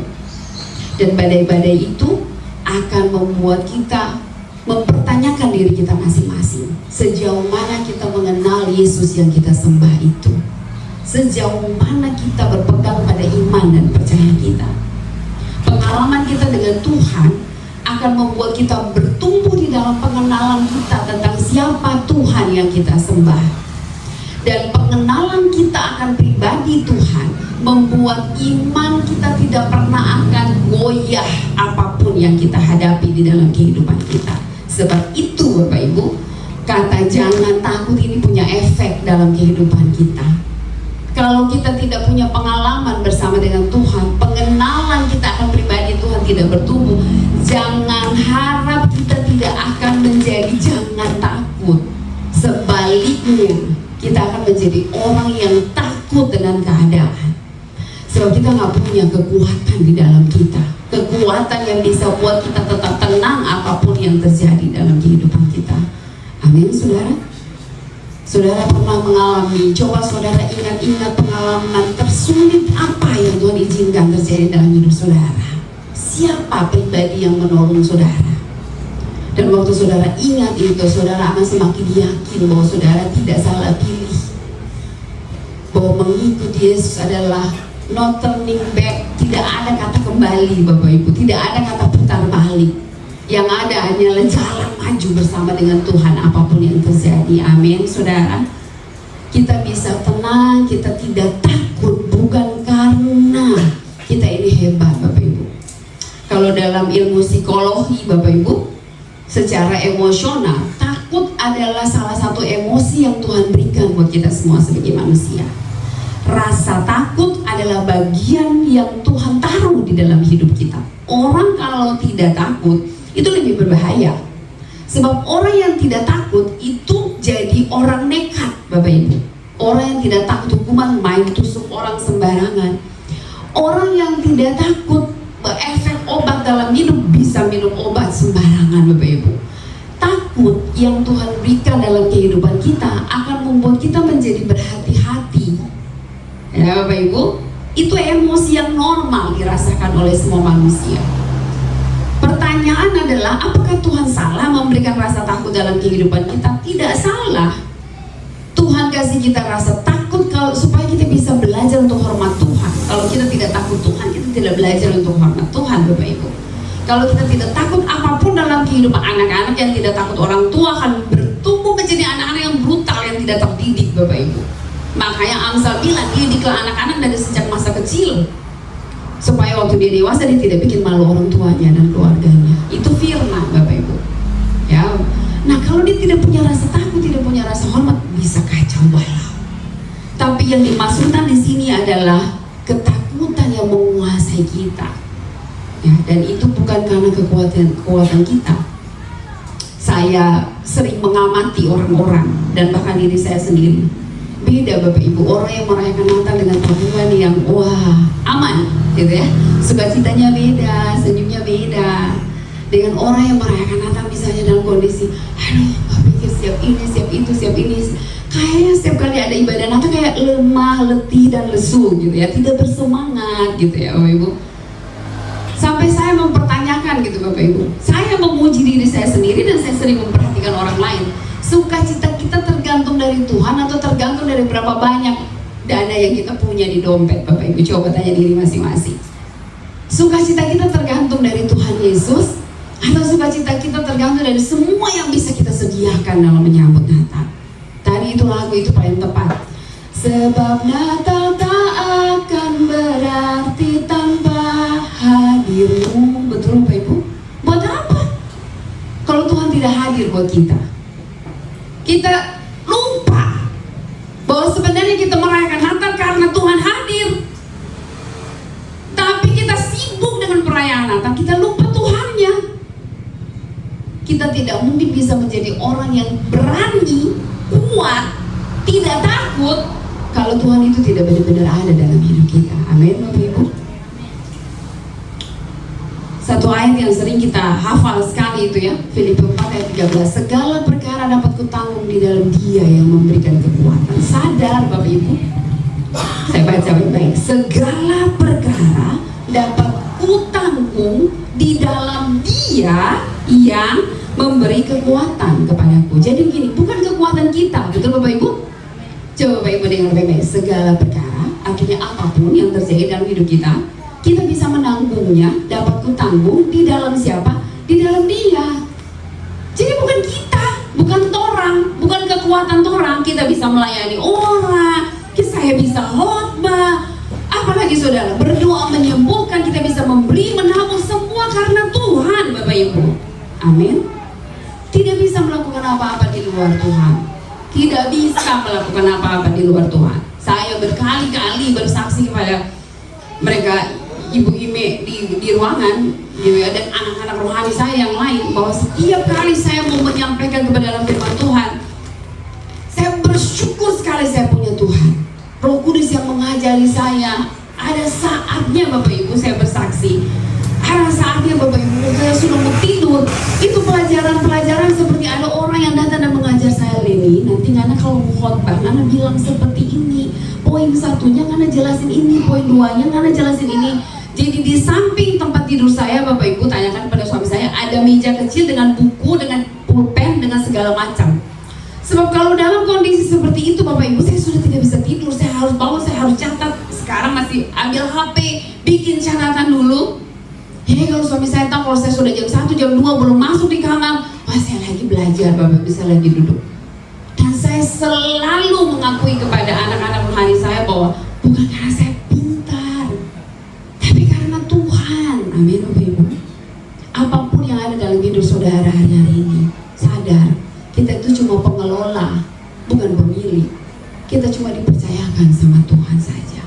Dan badai-badai itu akan membuat kita mempertanyakan diri kita masing-masing. Sejauh mana kita mengenal Yesus yang kita sembah itu? Sejauh mana kita berpegang pada iman dan percaya kita? Pengalaman kita dengan Tuhan akan membuat kita bertumbuh di dalam pengenalan kita tentang siapa Tuhan yang kita sembah. Dan pengenalan kita akan pribadi Tuhan membuat iman kita tidak pernah akan goyah apapun yang kita hadapi di dalam kehidupan kita. Sebab itu Bapak Ibu, kata jangan takut ini punya efek dalam kehidupan kita. Kalau kita tidak punya pengalaman bersama dengan Tuhan, pengenalan kita akan pribadi Tuhan tidak bertumbuh, jangan harap kita tidak akan menjadi jangan takut. Sebaliknya, kita akan menjadi orang yang takut dengan keadaan. Sebab kita nggak punya kekuatan di dalam kita, kekuatan yang bisa buat kita tetap tenang apapun yang terjadi dalam kehidupan kita. Amin, saudara. Saudara pernah mengalami, coba saudara ingat-ingat pengalaman tersulit apa yang Tuhan izinkan terjadi dalam hidup saudara. Siapa pribadi yang menolong saudara? Dan waktu saudara ingat itu, saudara akan semakin yakin bahwa saudara tidak salah pilih. Bahwa mengikuti Yesus adalah no turning back, tidak ada kata kembali Bapak Ibu, tidak ada kata putar balik. Yang ada hanyalah jalan maju bersama dengan Tuhan apapun yang terjadi. Amin, saudara. Kita bisa tenang, kita tidak takut bukan karena kita ini hebat Bapak Ibu. Kalau dalam ilmu psikologi Bapak Ibu, secara emosional, takut adalah salah satu emosi yang Tuhan berikan buat kita semua sebagai manusia. Rasa takut adalah bagian yang Tuhan taruh di dalam hidup kita. Orang kalau tidak takut itu lebih berbahaya. Sebab orang yang tidak takut itu jadi orang nekat Bapak Ibu. Orang yang tidak takut hukuman, main tusuk orang sembarangan. Orang yang tidak takut efek obat dalam hidup, bisa minum obat sembarangan Bapak Ibu. Takut yang Tuhan berikan dalam kehidupan kita akan membuat kita menjadi berhati-hati. Ya Bapak Ibu, itu emosi yang normal dirasakan oleh semua manusia. Pertanyaan adalah, apakah Tuhan salah memberikan rasa takut dalam kehidupan kita? Tidak salah. Tuhan kasih kita rasa takut supaya kita bisa belajar untuk hormat Tuhan. Kalau kita tidak takut Tuhan, kita tidak belajar untuk hormat Tuhan Bapak Ibu. Kalau kita tidak takut apapun dalam kehidupan, anak-anak yang tidak takut orang tua akan bertumbuh menjadi anak-anak yang brutal, yang tidak terdidik Bapak Ibu. Makanya Amsal bilang, didiklah anak-anak dari sejak masa kecil, supaya waktu dia dewasa dia tidak bikin malu orang tuanya dan keluarganya. Itu firman Bapak Ibu. Ya. Nah, kalau dia tidak punya rasa takut, tidak punya rasa hormat, bisa kacau balau. Tapi yang dimaksudkan di sini adalah ketakutan yang menguasai kita. Ya, dan itu bukan karena kekuatan kita. Saya sering mengamati orang-orang dan bahkan diri saya sendiri. Beda Bapak Ibu, orang yang merayakan Natal dengan tabungan yang wah aman gitu ya, sukacitanya beda, senyumnya beda, dengan orang yang merayakan Natal misalnya dalam kondisi aduh gak pikir siap ini, kayaknya setiap kali ada ibadah Natal kayak lemah, letih dan lesu gitu ya, tidak bersemangat gitu ya Bapak Ibu. Sampai saya mempertanyakan gitu Bapak Ibu, saya memuji diri saya sendiri dan saya sering memperhatikan orang lain. Sukacita kita tergantung dari Tuhan atau tergantung dari berapa banyak dana yang kita punya di dompet Bapak Ibu? Coba tanya diri masing-masing. Sukacita kita tergantung dari Tuhan Yesus atau sukacita kita tergantung dari semua yang bisa kita sediakan dalam menyambut Natal? Tadi itu lagu itu paling tepat. Sebab Natal tak akan berarti tanpa hadirmu. Betul Bapak Ibu? Buat apa kalau Tuhan tidak hadir buat kita? Kita lupa bahwa sebenarnya kita merayakan Natal karena Tuhan hadir. Tapi kita sibuk dengan perayaan Natal, kita lupa Tuhannya. Kita tidak mungkin bisa menjadi orang yang berani, kuat, tidak takut kalau Tuhan itu tidak benar-benar ada dalam hidup kita. Amin Bapak Ibu. Satu ayat yang sering kita hafal sekali itu ya, Filipi 4 ayat 13. Segala perkara dapat kutanggung di dalam Dia yang memberikan kekuatan. Sadar Bapak Ibu, saya baca baik-baik. Segala perkara dapat kutanggung di dalam Dia yang memberi kekuatan kepadaku. Jadi begini, bukan kekuatan kita, betul Bapak Ibu? Coba Bapak Ibu dengar baik-baik. Segala perkara, artinya apapun yang terjadi dalam hidup kita bisa menanggungnya, dapat kutanggung di dalam siapa? Di dalam Dia. Jadi bukan kita, bukan orang, bukan kekuatan orang, kita bisa melayani orang, saya bisa khotbah, apalagi saudara, berdoa menyembuhkan, kita bisa memberi, menabung, semua karena Tuhan Bapak Ibu. Amin. Tidak bisa melakukan apa-apa di luar Tuhan. tidak bisa melakukan apa-apa di luar Tuhan. Saya berkali-kali bersaksi kepada mereka, Ibu Ime di ruangan, dan anak-anak rohani saya yang lain, bahwa setiap kali saya mau menyampaikan kepada dalam firman Tuhan, saya bersyukur sekali saya punya Tuhan, Roh Kudus yang mengajari saya. Ada saatnya Bapak Ibu saya bersaksi, ada saatnya Bapak Ibu saya sudah mau tidur, itu pelajaran-pelajaran seperti ada orang yang datang dan mengajar saya, Leni, nanti Ngana kalau mau khotbah Ngana bilang seperti ini, poin satunya Ngana jelasin ini, poin duanya Ngana jelasin ini. Jadi di samping tempat tidur saya, Bapak Ibu tanyakan pada suami saya, ada meja kecil dengan buku, dengan pulpen, dengan segala macam. Sebab kalau dalam kondisi seperti itu Bapak Ibu, saya sudah tidak bisa tidur, saya harus bangun, saya harus catat. Sekarang masih ambil HP, bikin catatan dulu. Kalau suami saya tahu kalau saya sudah jam 1, jam 2 belum masuk di kamar, wah saya lagi belajar Bapak Ibu, saya lagi duduk. Dan saya selalu mengakui kepada anak-anak rohani saya bahwa bukan karena saya pintar, tapi karena Tuhan. Amin Bapak Ibu. Apapun yang ada dalam hidup saudara hari-hari ini, sadar kita itu cuma pengelola, bukan pemilik. Kita cuma dipercayakan sama Tuhan saja.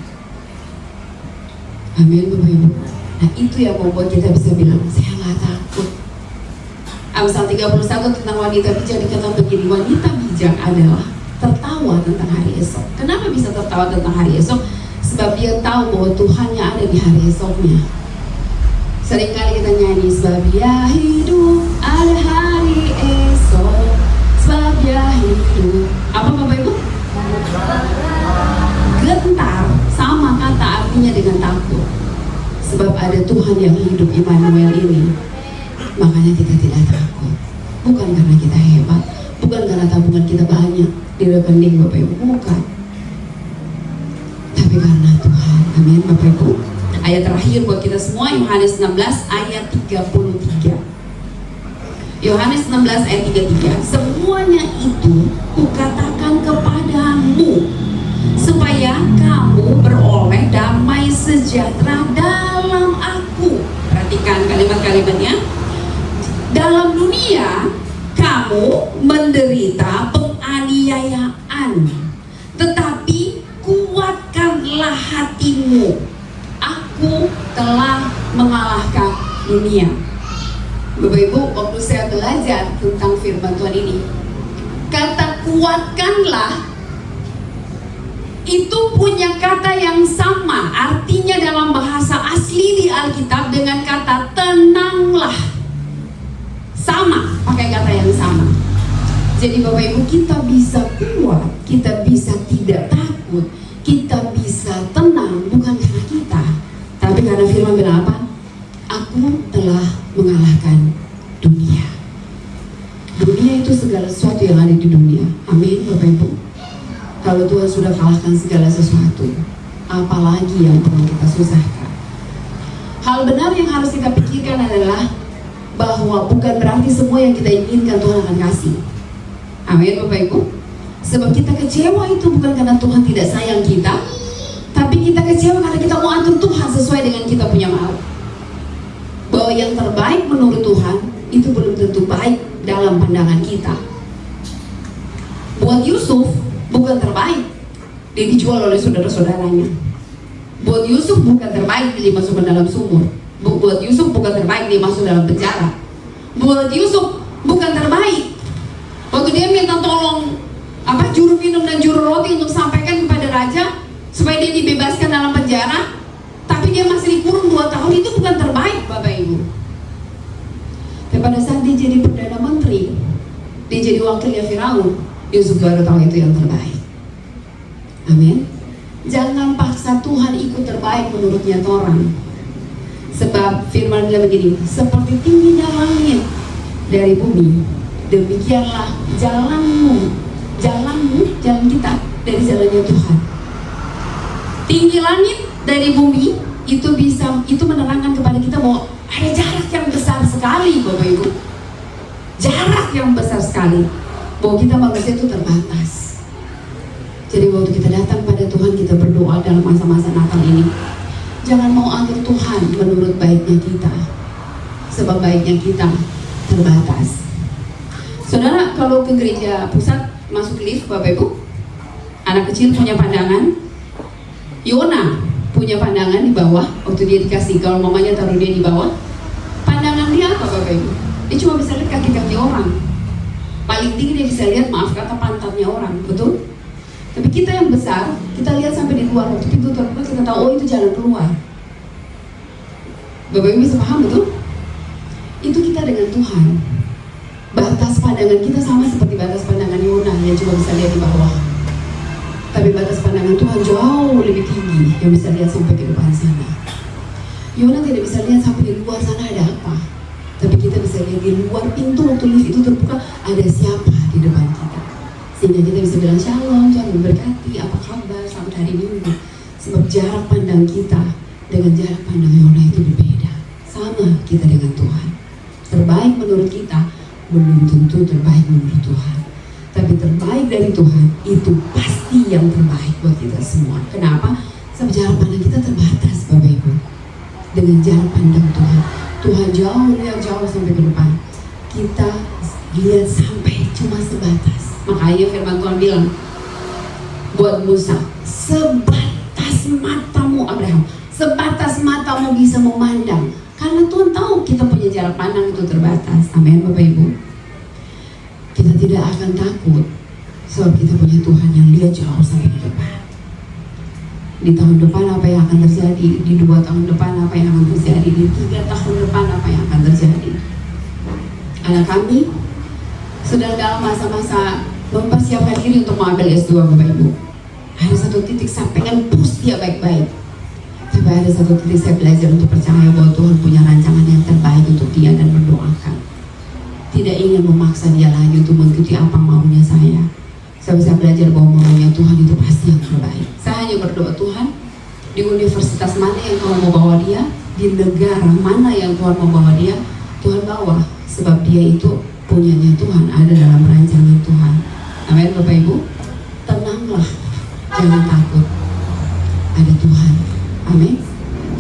Amin Bapak Ibu. Nah itu yang membuat kita bisa bilang, saya nggak takut. Amsal 31 tentang wanita bijak dikatakan begini, wanita bijak adalah tertawa tentang hari esok. Kenapa bisa tertawa tentang hari esok? Sebab dia tahu bahwa Tuhan yang ada di hari esoknya. Seringkali kita nyanyi, sebab dia hidup ada hari esok, sebab dia hidup. Apa Bapak Ibu? Gentar sama kata artinya dengan takut. Sebab ada Tuhan yang hidup, Immanuel ini, makanya kita tidak takut. Bukan karena kita hebat, bukan karena tabungan kita banyak di rekening Bapak Ibu, bukan, tapi karena Tuhan. Amin Bapak Ibu. Ayat terakhir buat kita semua, Yohanes 16 ayat 33. Yohanes 16 ayat 33. Semuanya itu kukatakan kepadamu, supaya kamu beroleh damai sejahtera dalam aku. Perhatikan kalimat-kalimatnya. Dalam dunia kamu menderita penganiayaan, tetapi kuatkanlah hatimu, aku telah mengalahkan dunia. Bapak Ibu, waktu saya belajar tentang firman Tuhan ini, kata kuatkanlah itu punya kata yang sama, artinya dalam bahasa asli di Alkitab dengan kata tenanglah. Sama, pakai kata yang sama. Jadi Bapak Ibu, kita bisa kuat, kita bisa tidak takut, kita bisa tenang, bukan karena kita, tapi karena firman bilang apa? Aku telah mengalahkan dunia. Dunia itu segala sesuatu yang ada di dunia. Amin Bapak Ibu. Kalau Tuhan sudah kalahkan segala sesuatu, apalagi yang perlu kita susahkan? Hal benar yang harus kita pikirkan adalah bahwa bukan berarti semua yang kita inginkan Tuhan akan kasih. Amin Bapak Ibu. Sebab kita kecewa itu bukan karena Tuhan tidak sayang kita, tapi kita kecewa karena kita mau atur Tuhan sesuai dengan kita punya mau. Bahwa yang terbaik menurut Tuhan itu belum tentu baik dalam pandangan kita. Buat Yusuf bukan terbaik, dia dijual oleh saudara-saudaranya. Buat Yusuf bukan terbaik dia dimasukkan dalam sumur. Buat Yusuf bukan terbaik dia masuk dalam penjara. Buat Yusuf bukan terbaik waktu dia minta tolong juru minum dan juru roti untuk sampaikan kepada raja supaya dia dibebaskan dalam penjara, tapi dia masih dikurung 2 tahun. Itu bukan terbaik Bapak Ibu. Dan pada saat dia jadi Perdana Menteri, dia jadi wakilnya Firaun, Yusuf baru tahu itu yang terbaik. Amin. Jangan paksa Tuhan ikut terbaik menurut niat orang. Sebab firman dia begini, seperti tingginya langit dari bumi, demikianlah jalanmu, jalan kita dari jalannya Tuhan. Tinggi langit dari bumi itu menerangkan kepada kita bahwa ada jarak yang besar sekali Bapak Ibu. Jarak yang besar sekali, bahwa kita manusia itu terbatas. Jadi waktu kita datang pada Tuhan, kita berdoa dalam masa-masa Natal ini, jangan mau atur Tuhan menurut baiknya kita, sebab baiknya kita terbatas. Saudara, kalau ke gereja pusat masuk lift Bapak Ibu. Anak kecil punya pandangan. Yona punya pandangan di bawah. Waktu dia dikasih, kalau mamanya taruh dia di bawah, pandangan dia apa Bapak Ibu? Dia cuma bisa lihat kaki-kaki orang. Paling tinggi dia bisa lihat, maaf kata, pantatnya orang. Betul? Tapi kita yang besar, kita lihat sampai di luar. Waktu pintu terbuka kita tahu, oh itu jalan keluar. Bapak Ibu bisa paham betul? Itu kita dengan Tuhan. Batas pandangan kita sama seperti batas pandangan Yona yang cuma bisa lihat di bawah. Tapi batas pandangan Tuhan jauh lebih tinggi, yang bisa lihat sampai ke depan sana. Yona tidak bisa lihat sampai di luar sana ada apa. Tapi kita bisa lihat di luar pintu waktu lift itu terbuka, ada siapa di depan kita. Sehingga kita bisa bilang shalom, Tuhan memberkati, apa kabar, selamat hari Minggu. Sebab jarak pandang kita dengan jarak pandang Yona itu berbeda. Sama kita dengan Tuhan. Terbaik menurut kita belum tentu terbaik menurut Tuhan. Tapi terbaik dari Tuhan itu pasti yang terbaik buat kita semua. Kenapa? Sebab jarak pandang kita terbatas Bapak Ibu. Dengan jarak pandang Tuhan, Tuhan jauh, lihat jauh sampai ke depan. Kita lihat sampai cuma sebatas. Makanya firman Tuhan bilang buat Musa, sebatas matamu Abraham, sebatas matamu bisa memandang. Karena Tuhan tahu kita punya jarak pandang itu terbatas. Amin Bapak Ibu. Kita tidak akan takut sebab kita punya Tuhan yang lihat jauh sampai di depan. Di tahun depan apa yang akan terjadi, di 2 tahun depan apa yang akan terjadi, di 3 tahun depan apa yang akan terjadi. Anak kami sedang dalam masa-masa mempersiapkan diri untuk mengambil S2 Bapak Ibu. Ada satu titik saya pengen push dia baik-baik. Tapi ada satu titik saya belajar untuk percaya bahwa Tuhan punya rancangan yang terbaik untuk dia dan berdoakan. Tidak ingin memaksa dia lagi untuk mengikuti apa maunya saya. Saya bisa belajar bahwa maunya Tuhan itu pasti yang terbaik. Saya hanya berdoa, Tuhan, di universitas mana yang Tuhan mau bawa dia, di negara mana yang Tuhan mau bawa dia, Tuhan bawa. Sebab dia itu punyanya Tuhan, ada dalam rancangan Tuhan. Amin Bapak Ibu. Tenanglah, jangan takut. Ada Tuhan. Amin.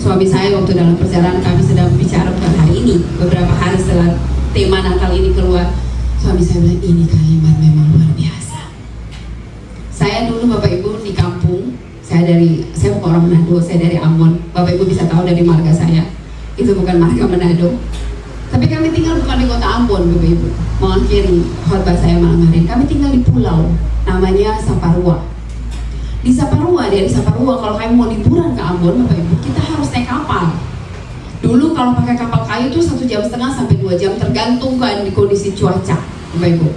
Suami saya waktu dalam perjalanan kami sedang bicara bukan hari ini, beberapa hari setelah tema Natal ini keluar, suami saya bilang ini kalimat memang luar biasa. Saya dulu Bapak Ibu di kampung, saya bukan orang Manado, saya dari Ambon. Bapak Ibu bisa tahu dari marga saya, itu bukan marga Manado. Tapi kami tinggal bukan di kota Ambon Bapak Ibu. Mengakhiri khotbah saya malam hari, kami tinggal di pulau, namanya Saparua. Di Saparua, dari Saparua kalau kami mau liburan ke Ambon Bapak Ibu, kita harus naik kapal. Dulu kalau pakai kapal kayu itu 1,5 jam sampai 2 jam tergantung kan di kondisi cuaca Bapak Ibu.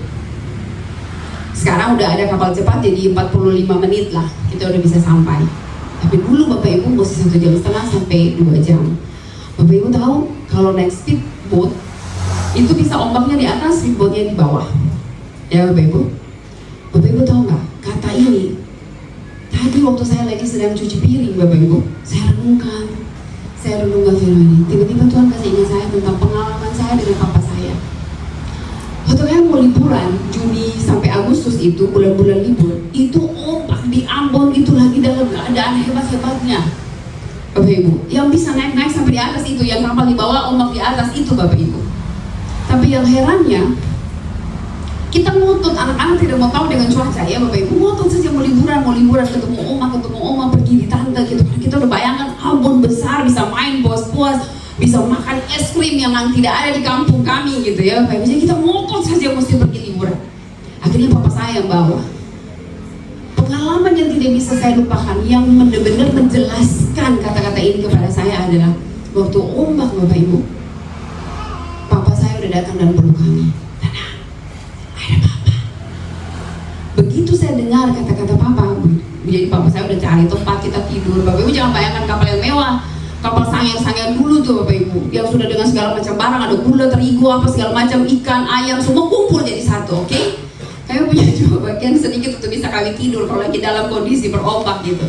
Sekarang udah ada kapal cepat jadi 45 menit lah kita udah bisa sampai. Tapi dulu Bapak Ibu mesti 1,5 jam sampai 2 jam. Bapak Ibu tahu kalau naik speedboat itu bisa ombaknya di atas, speedboatnya di bawah. Ya Bapak Ibu. Bapak Ibu tahu nggak kata ini? Tadi waktu saya lagi sedang cuci piring Bapak Ibu, saya renungkan firman ini. Tiba-tiba Tuhan kasih ingat saya tentang pengalaman saya dengan papa saya. Waktu saya mau liburan Juni sampai Agustus itu bulan-bulan libur, itu ombak di Ambon itu lagi dalam keadaan hebat-hebatnya Bapak Ibu. Yang bisa naik-naik sampai di atas itu, yang kapal di bawah, ombak di atas itu Bapak Ibu. Tapi yang herannya, kita ngotot, anak-anak tidak mau tahu dengan cuaca ya Bapak Ibu. Ngotot saja mau liburan, ketemu oma, pergi di tante gitu. Kita udah bayangkan Ambon besar, bisa main puas-puas, bisa makan es krim yang tidak ada di kampung kami gitu ya Bapak Ibu. Jadi kita ngotot saja mesti pergi liburan. Akhirnya papa saya yang bawa. Pengalaman yang tidak bisa saya lupakan, yang benar-benar menjelaskan kata-kata ini kepada saya adalah waktu ombak Bapak Ibu, papa saya udah datang dan peluk kami. Ada papa. Begitu saya dengar kata-kata papa, jadi papa saya udah cari tempat kita tidur. Bapak Ibu jangan bayangkan kapal yang mewah, kapal sangen-sangen dulu tuh Bapak Ibu, yang sudah dengan segala macam barang, ada gula, terigu, apa segala macam, ikan, ayam, semua kumpul jadi satu, oke? Kami punya juga bagian sedikit untuk bisa kami tidur kalau lagi dalam kondisi berombak gitu.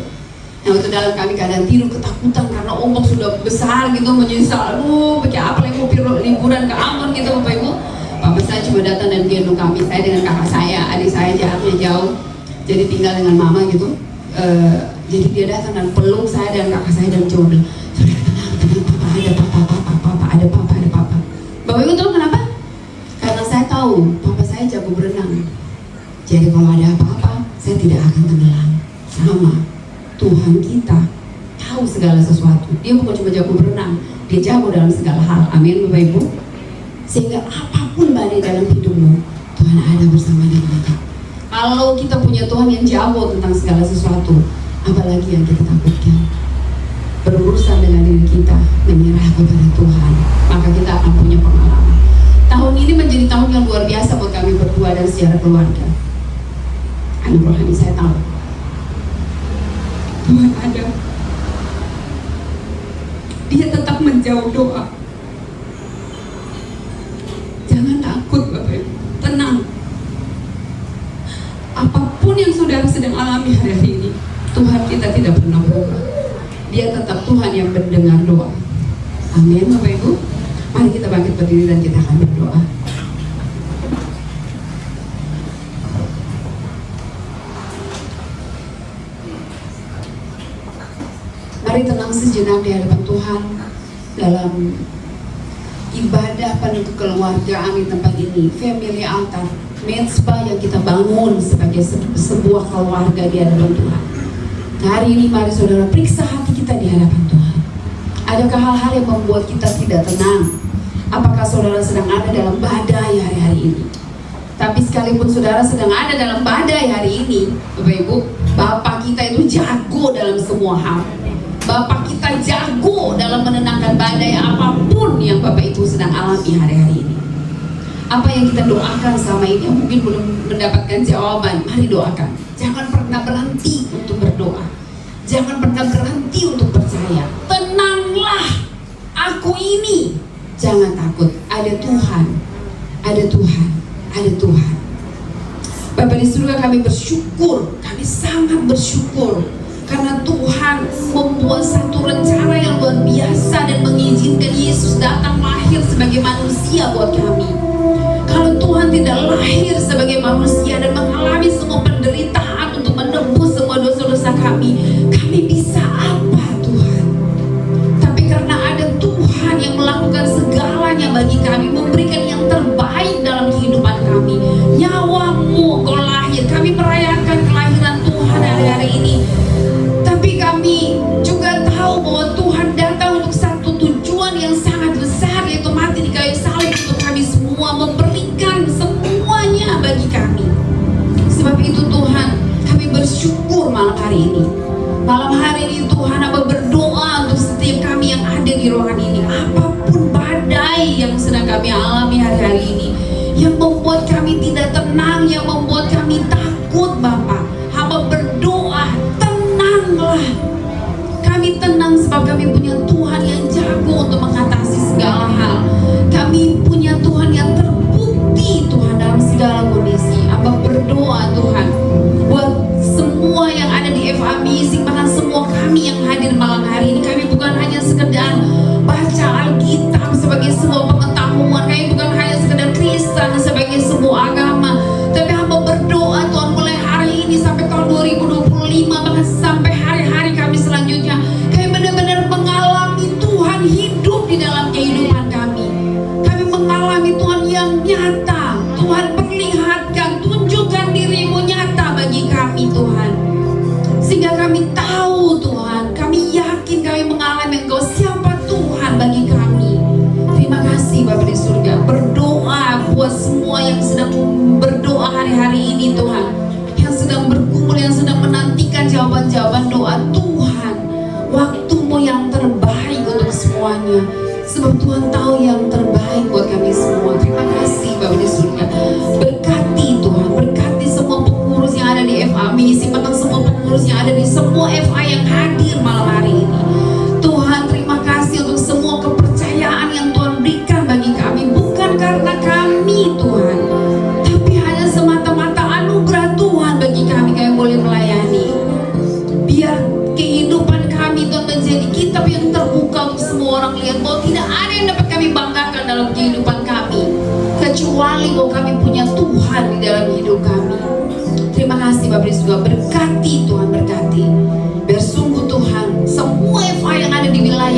Nah waktu dalam kami keadaan tidur ketakutan karena ombak sudah besar gitu, menyesal, pakai apa yang mau liburan ke Ambon gitu Bapak Ibu. Papa saya cuma datang dan gendong kami, saya dengan kakak saya, adik saya jaraknya jauh, jadi tinggal dengan mama gitu. Jadi dia datang dan peluk saya dan kakak saya dan cuma bilang, sudah tenang, papa, ada papa. Bapak Ibu tahu kenapa? Karena saya tahu papa saya jago berenang. Jadi kalau ada apa-apa, saya tidak akan tenggelam. Sama, Tuhan kita tahu segala sesuatu. Dia bukan cuma jago berenang, dia jago dalam segala hal. Amin Bapak Ibu. Sehingga apapun badai dalam hidupmu, Tuhan ada bersama dengan kita. Kalau kita punya Tuhan yang jago tentang segala sesuatu, apalagi yang kita takutkan? Berurusan dengan diri kita, menyerah kepada Tuhan, maka kita akan punya pengalaman. Tahun ini menjadi tahun yang luar biasa buat kami berdua dan secara keluarga. Anak rohani saya tahu Tuhan ada. Dia tetap menjawab doa. Jangan takut Bapak Ibu, tenang. Apapun yang saudara sedang alami hari ini, Tuhan kita tidak pernah berubah. Dia tetap Tuhan yang mendengar doa. Amin Bapak Ibu. Mari kita bangkit berdiri dan kita akan berdoa. Mari tenang sejenak di hadapan Tuhan dalam ibadah penutup keluargaan di tempat ini, family altar, mezbah yang kita bangun sebagai sebuah keluarga di hadapan Tuhan. Hari ini mari saudara periksa hati kita di hadapan Tuhan. Adakah hal-hal yang membuat kita tidak tenang? Apakah saudara sedang ada dalam badai hari-hari ini? Tapi sekalipun saudara sedang ada dalam badai hari ini, Bapak Ibu, Bapak kita itu jago dalam semua hal. Bapak kita jago dalam menenangkan badai apapun yang Bapak Ibu sedang alami hari-hari ini. Apa yang kita doakan selama ini yang mungkin belum mendapatkan jawaban, mari doakan. Jangan pernah berhenti untuk berdoa. Jangan pernah berhenti untuk percaya. Tenanglah, aku ini. Jangan takut, ada Tuhan. Ada Tuhan, ada Tuhan. Bapak di surga, kami bersyukur, kami sangat bersyukur karena Tuhan membuat satu rencana yang luar biasa dan mengizinkan Yesus datang lahir sebagai manusia buat kami. Kalau Tuhan tidak lahir sebagai manusia dan mengalami semua penderitaan untuk menebus semua dosa-dosa kami bisa apa Tuhan? Tapi karena ada Tuhan yang melakukan segalanya bagi kami, memberikan yang terbaik dalam kehidupan kami. Nyawamu kau lahir, kami merayakan kelahiran Tuhan hari-hari ini. Tapi kami juga tahu bahwa Tuhan datang untuk satu tujuan yang sangat besar, yaitu mati di kayu salib untuk kami semua, memberikan semuanya bagi kami. Sebab itu Tuhan, kami bersyukur malam hari ini. Malam hari ini Tuhan, Hamba berdoa untuk setiap kami yang ada di ruangan ini. Apapun badai yang sedang kami alami hari-hari ini, yang membuat kami tidak tenang, yang membuat kami takut Bapak, Hamba berdoa, tenanglah. Kami tenang sebab kami punya Tuhan yang jago untuk mengatasi segala hal. Kami punya Tuhan yang terbukti Tuhan dalam segala kondisi. Hamba berdoa Tuhan buat semua yang ada di FA Amazing, bahkan semua kami yang hadir malam hari ini. Kami bukan hanya sekedar baca Alkitab sebagai sebuah pengetahuan, kami bukan hanya sekedar Kristen sebagai sebuah agama, tapi hamba berdoa Tuhan mulai hari ini sampai tahun 2025, bahkan sampai hari-hari kami selanjutnya, kami benar-benar mengalami Tuhan hidup di dalam kehidupan kami. Kami mengalami Tuhan yang nyata. Tuhan perlihatkan, tunjukkan dirimu nyata bagi kami Tuhan, sehingga kami tahu Tuhan, kami yakin, kami mengalami Engkau siapa Tuhan bagi kami. Terima kasih Bapa di surga. Berdoa buat semua yang sedang berdoa hari-hari ini Tuhan, yang sedang bergumul, yang sedang menantikan jawaban-jawaban doa. Tuhan, waktumu yang terbaik untuk semuanya, sebab Tuhan tahu yang terbaik buat kami semua. Terima kasih Bapa di surga. Berkati Tuhan, berkati semua pengurus yang ada di FA Misi, bahkan semua pengurus yang ada di semua FA yang hadir malam hari ini. Tuhan, terima kasih untuk semua kepercayaan yang Tuhan berikan bagi kami, bukan karena kami Tuhan, tapi hanya semata-mata anugerah Tuhan bagi kami yang boleh melayani. Biar kehidupan kami Tuhan menjadi kitab yang terbuka untuk semua orang lihat bahwa tidak ada yang dapat kami banggakan dalam kehidupan kami kecuali bahwa kami punya Tuhan di dalam hidup kami. Terima kasih Bapak Yesus juga. Berkati Tuhan, berkati. Biar sungguh Tuhan semua FA yang ada di wilayah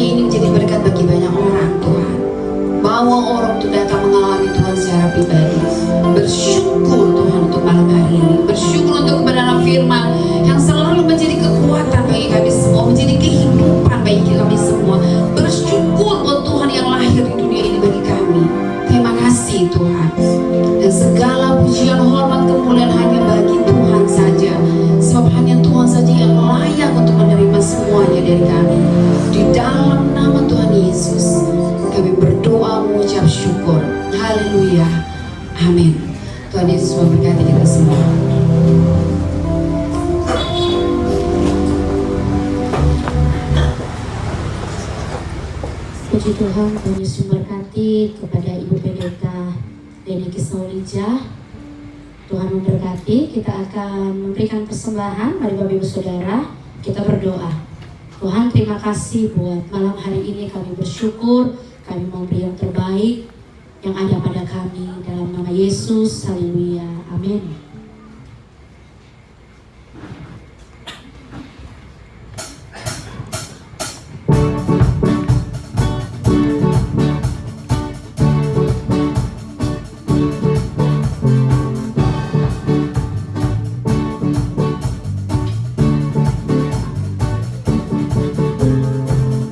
Yesus memberkati kita semua. Puji Tuhan, Tuhan Yesus memberkati kepada Ibu Pendeta Deni Kisnolija. Tuhan memberkati. Kita akan memberikan persembahan. Mari Bapak Ibu Saudara, kita berdoa. Tuhan, terima kasih buat malam hari ini. Kami bersyukur, kami mau beri yang terbaik yang ada pada kami. Dalam nama Yesus, haleluya, amin.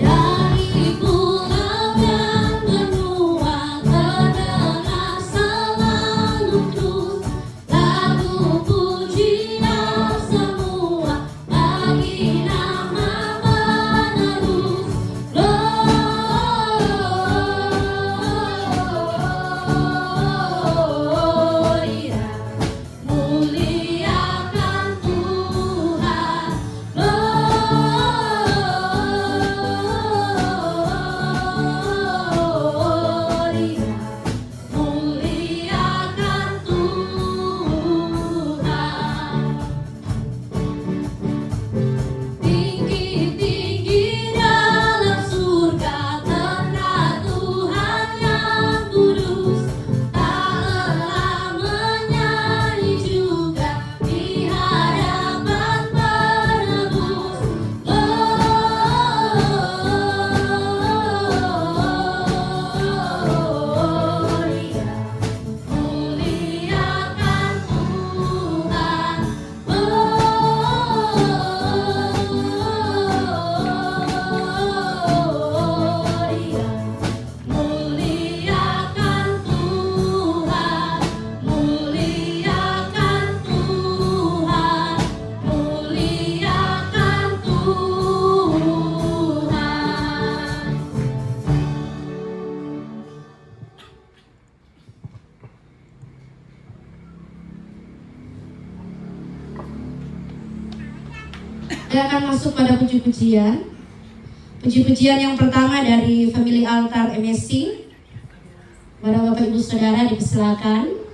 Dari pulau yang benua terdengar selalu terus lagu pujian semua bagi nama penerus. Gloria, muliakan Tuhan. Gloria, muliakan Tuhan. Tinggi-tinggi dalam surga terang Tuhan yang kudus. Tak lelah menyanyi juga di hadapan penebus. Gloria, muliakan Tuhan. Gloria, muliakan Tuhan. Muliakan Tuhan. Muliakan Tuhan. Kita akan masuk pada puji-pujian. Puji-pujian yang pertama dari Family Altar MSC. Para Bapak Ibu Saudara dipersilakan.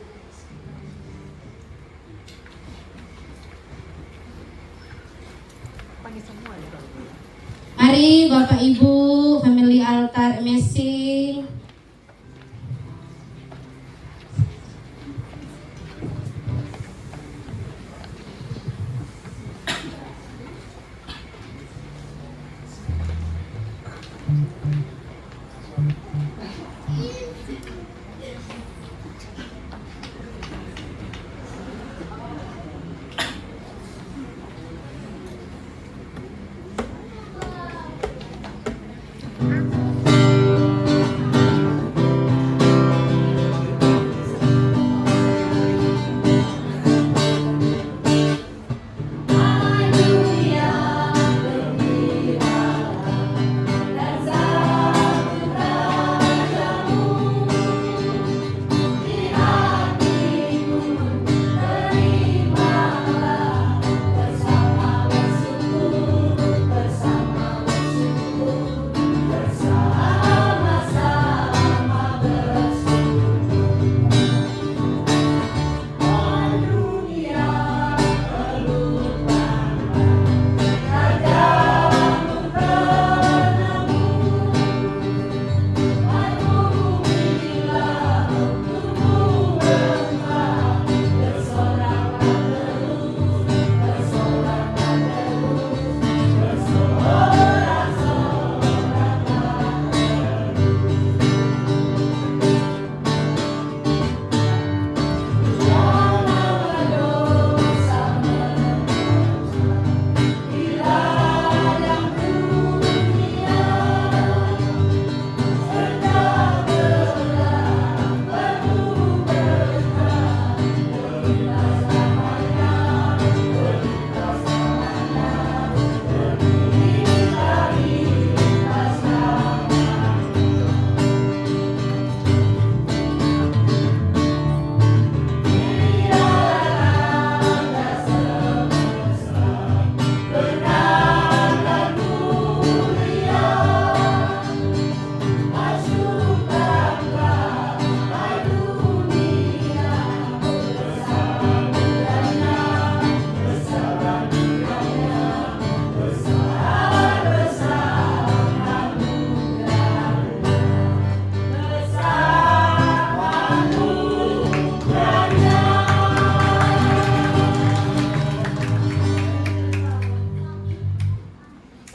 Mari Bapak Ibu Family Altar MSC.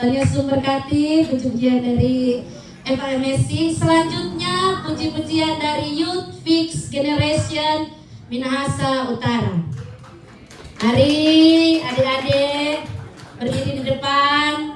Tuhan Yesus memberkati puji-pujian dari FMSC. Selanjutnya puji-pujian dari Youth Fix Generation Minahasa Utara. Mari adik-adik berdiri di depan.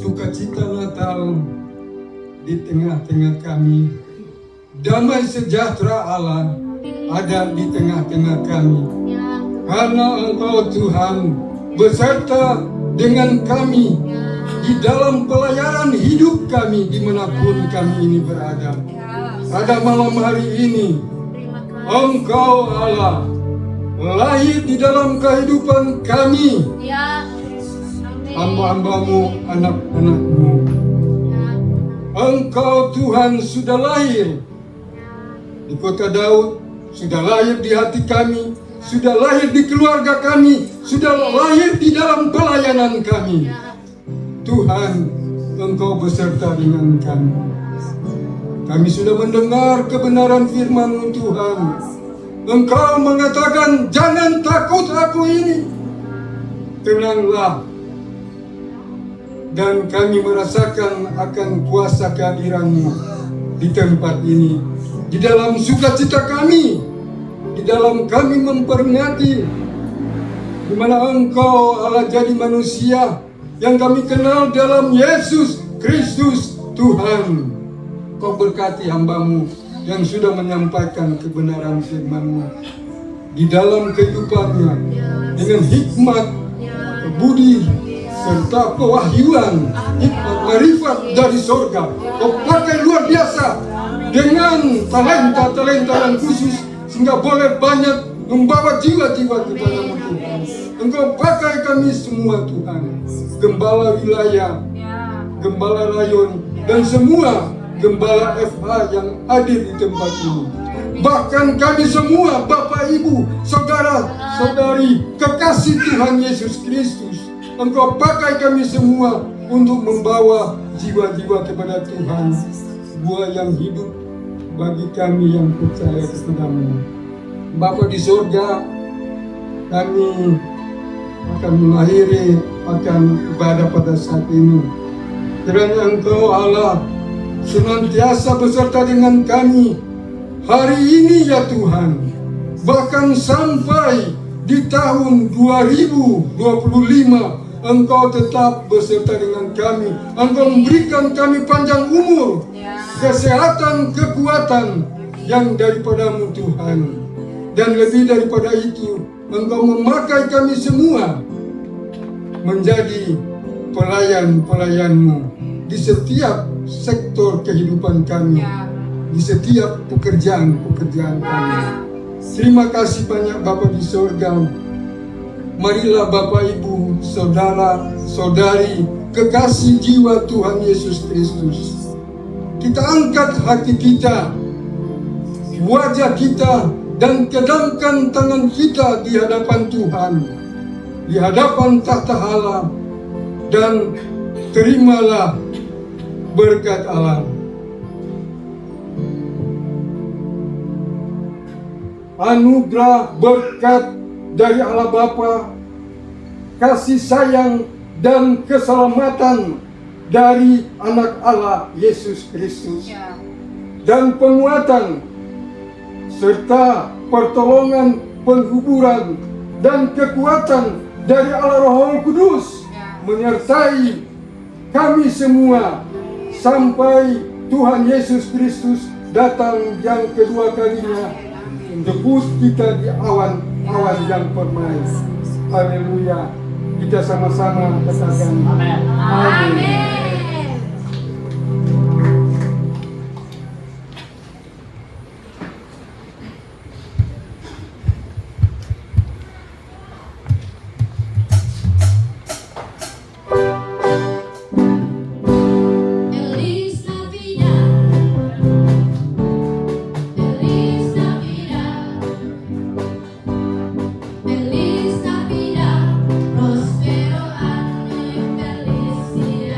sukacita Natal di tengah-tengah kami. Damai sejahtera Allah ada di tengah-tengah kami. Karena Engkau Tuhan beserta dengan kami di dalam pelayaran hidup kami dimanapun kami ini berada. Pada malam hari ini Engkau Allah lahir di dalam kehidupan kami, hamba-hambamu, anak-anakmu. Engkau Tuhan sudah lahir di kota Daud, sudah lahir di hati kami, sudah lahir di keluarga kami, sudah lahir di dalam pelayanan kami. Tuhan, Engkau beserta dengan kami. Kami sudah mendengar kebenaran firman-Mu Tuhan. Engkau mengatakan, jangan takut aku ini, tenanglah. Dan kami merasakan akan kuasa kehadiran-Mu di tempat ini. Di dalam sukacita kami, di dalam kami memperingati di mana Engkau Allah jadi manusia yang kami kenal dalam Yesus Kristus Tuhan. Kau berkati hamba-Mu yang sudah menyampaikan kebenaran firman-Mu di dalam kehidupannya dengan hikmat, budi, serta pewahyuan, hikmat marifat dari sorga. Kau pakai luar biasa dengan talenta-talenta yang khusus sehingga boleh banyak membawa jiwa-jiwa kepada-Mu Tuhan. Engkau pakai kami semua Tuhan, gembala wilayah, gembala rayon, dan semua gembala FH yang hadir di tempat ini. Bahkan kami semua, Bapak, Ibu, saudara-saudari, kekasih Tuhan Yesus Kristus, Engkau pakai kami semua untuk membawa jiwa-jiwa kepada Tuhan, buah yang hidup bagi kami yang percaya kepada-Mu. Bapa di sorga, kami akan mengakhiri akan ibadah pada saat ini. Kiranya Engkau Allah senantiasa beserta dengan kami hari ini ya Tuhan, bahkan sampai di tahun 2025 Engkau tetap beserta dengan kami. Engkau memberikan kami panjang umur, kesehatan, kekuatan yang daripada-Mu Tuhan. Dan lebih daripada itu, Engkau memakai kami semua menjadi pelayan-pelayan-Mu di setiap sektor kehidupan kami, di setiap pekerjaan-pekerjaan kami. Terima kasih banyak Bapa di sorga. Marilah Bapak, Ibu, saudara, saudari, kekasih jiwa Tuhan Yesus Kristus, kita angkat hati kita, wajah kita, dan kedamkan tangan kita di hadapan Tuhan, di hadapan tahta Allah, dan terimalah berkat Allah. Anugerah berkat dari Allah Bapa, kasih sayang dan keselamatan dari anak Allah Yesus Kristus, dan penguatan serta pertolongan, penghuburan, dan kekuatan dari Allah Roh Kudus menyertai kami semua sampai Tuhan Yesus Kristus datang yang kedua kalinya menjemput kita di awan yang permai. Haleluya. Kita sama-sama katakan amin. Amin. Feliz Navidad, prospero anno y felicidad.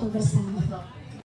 bersama.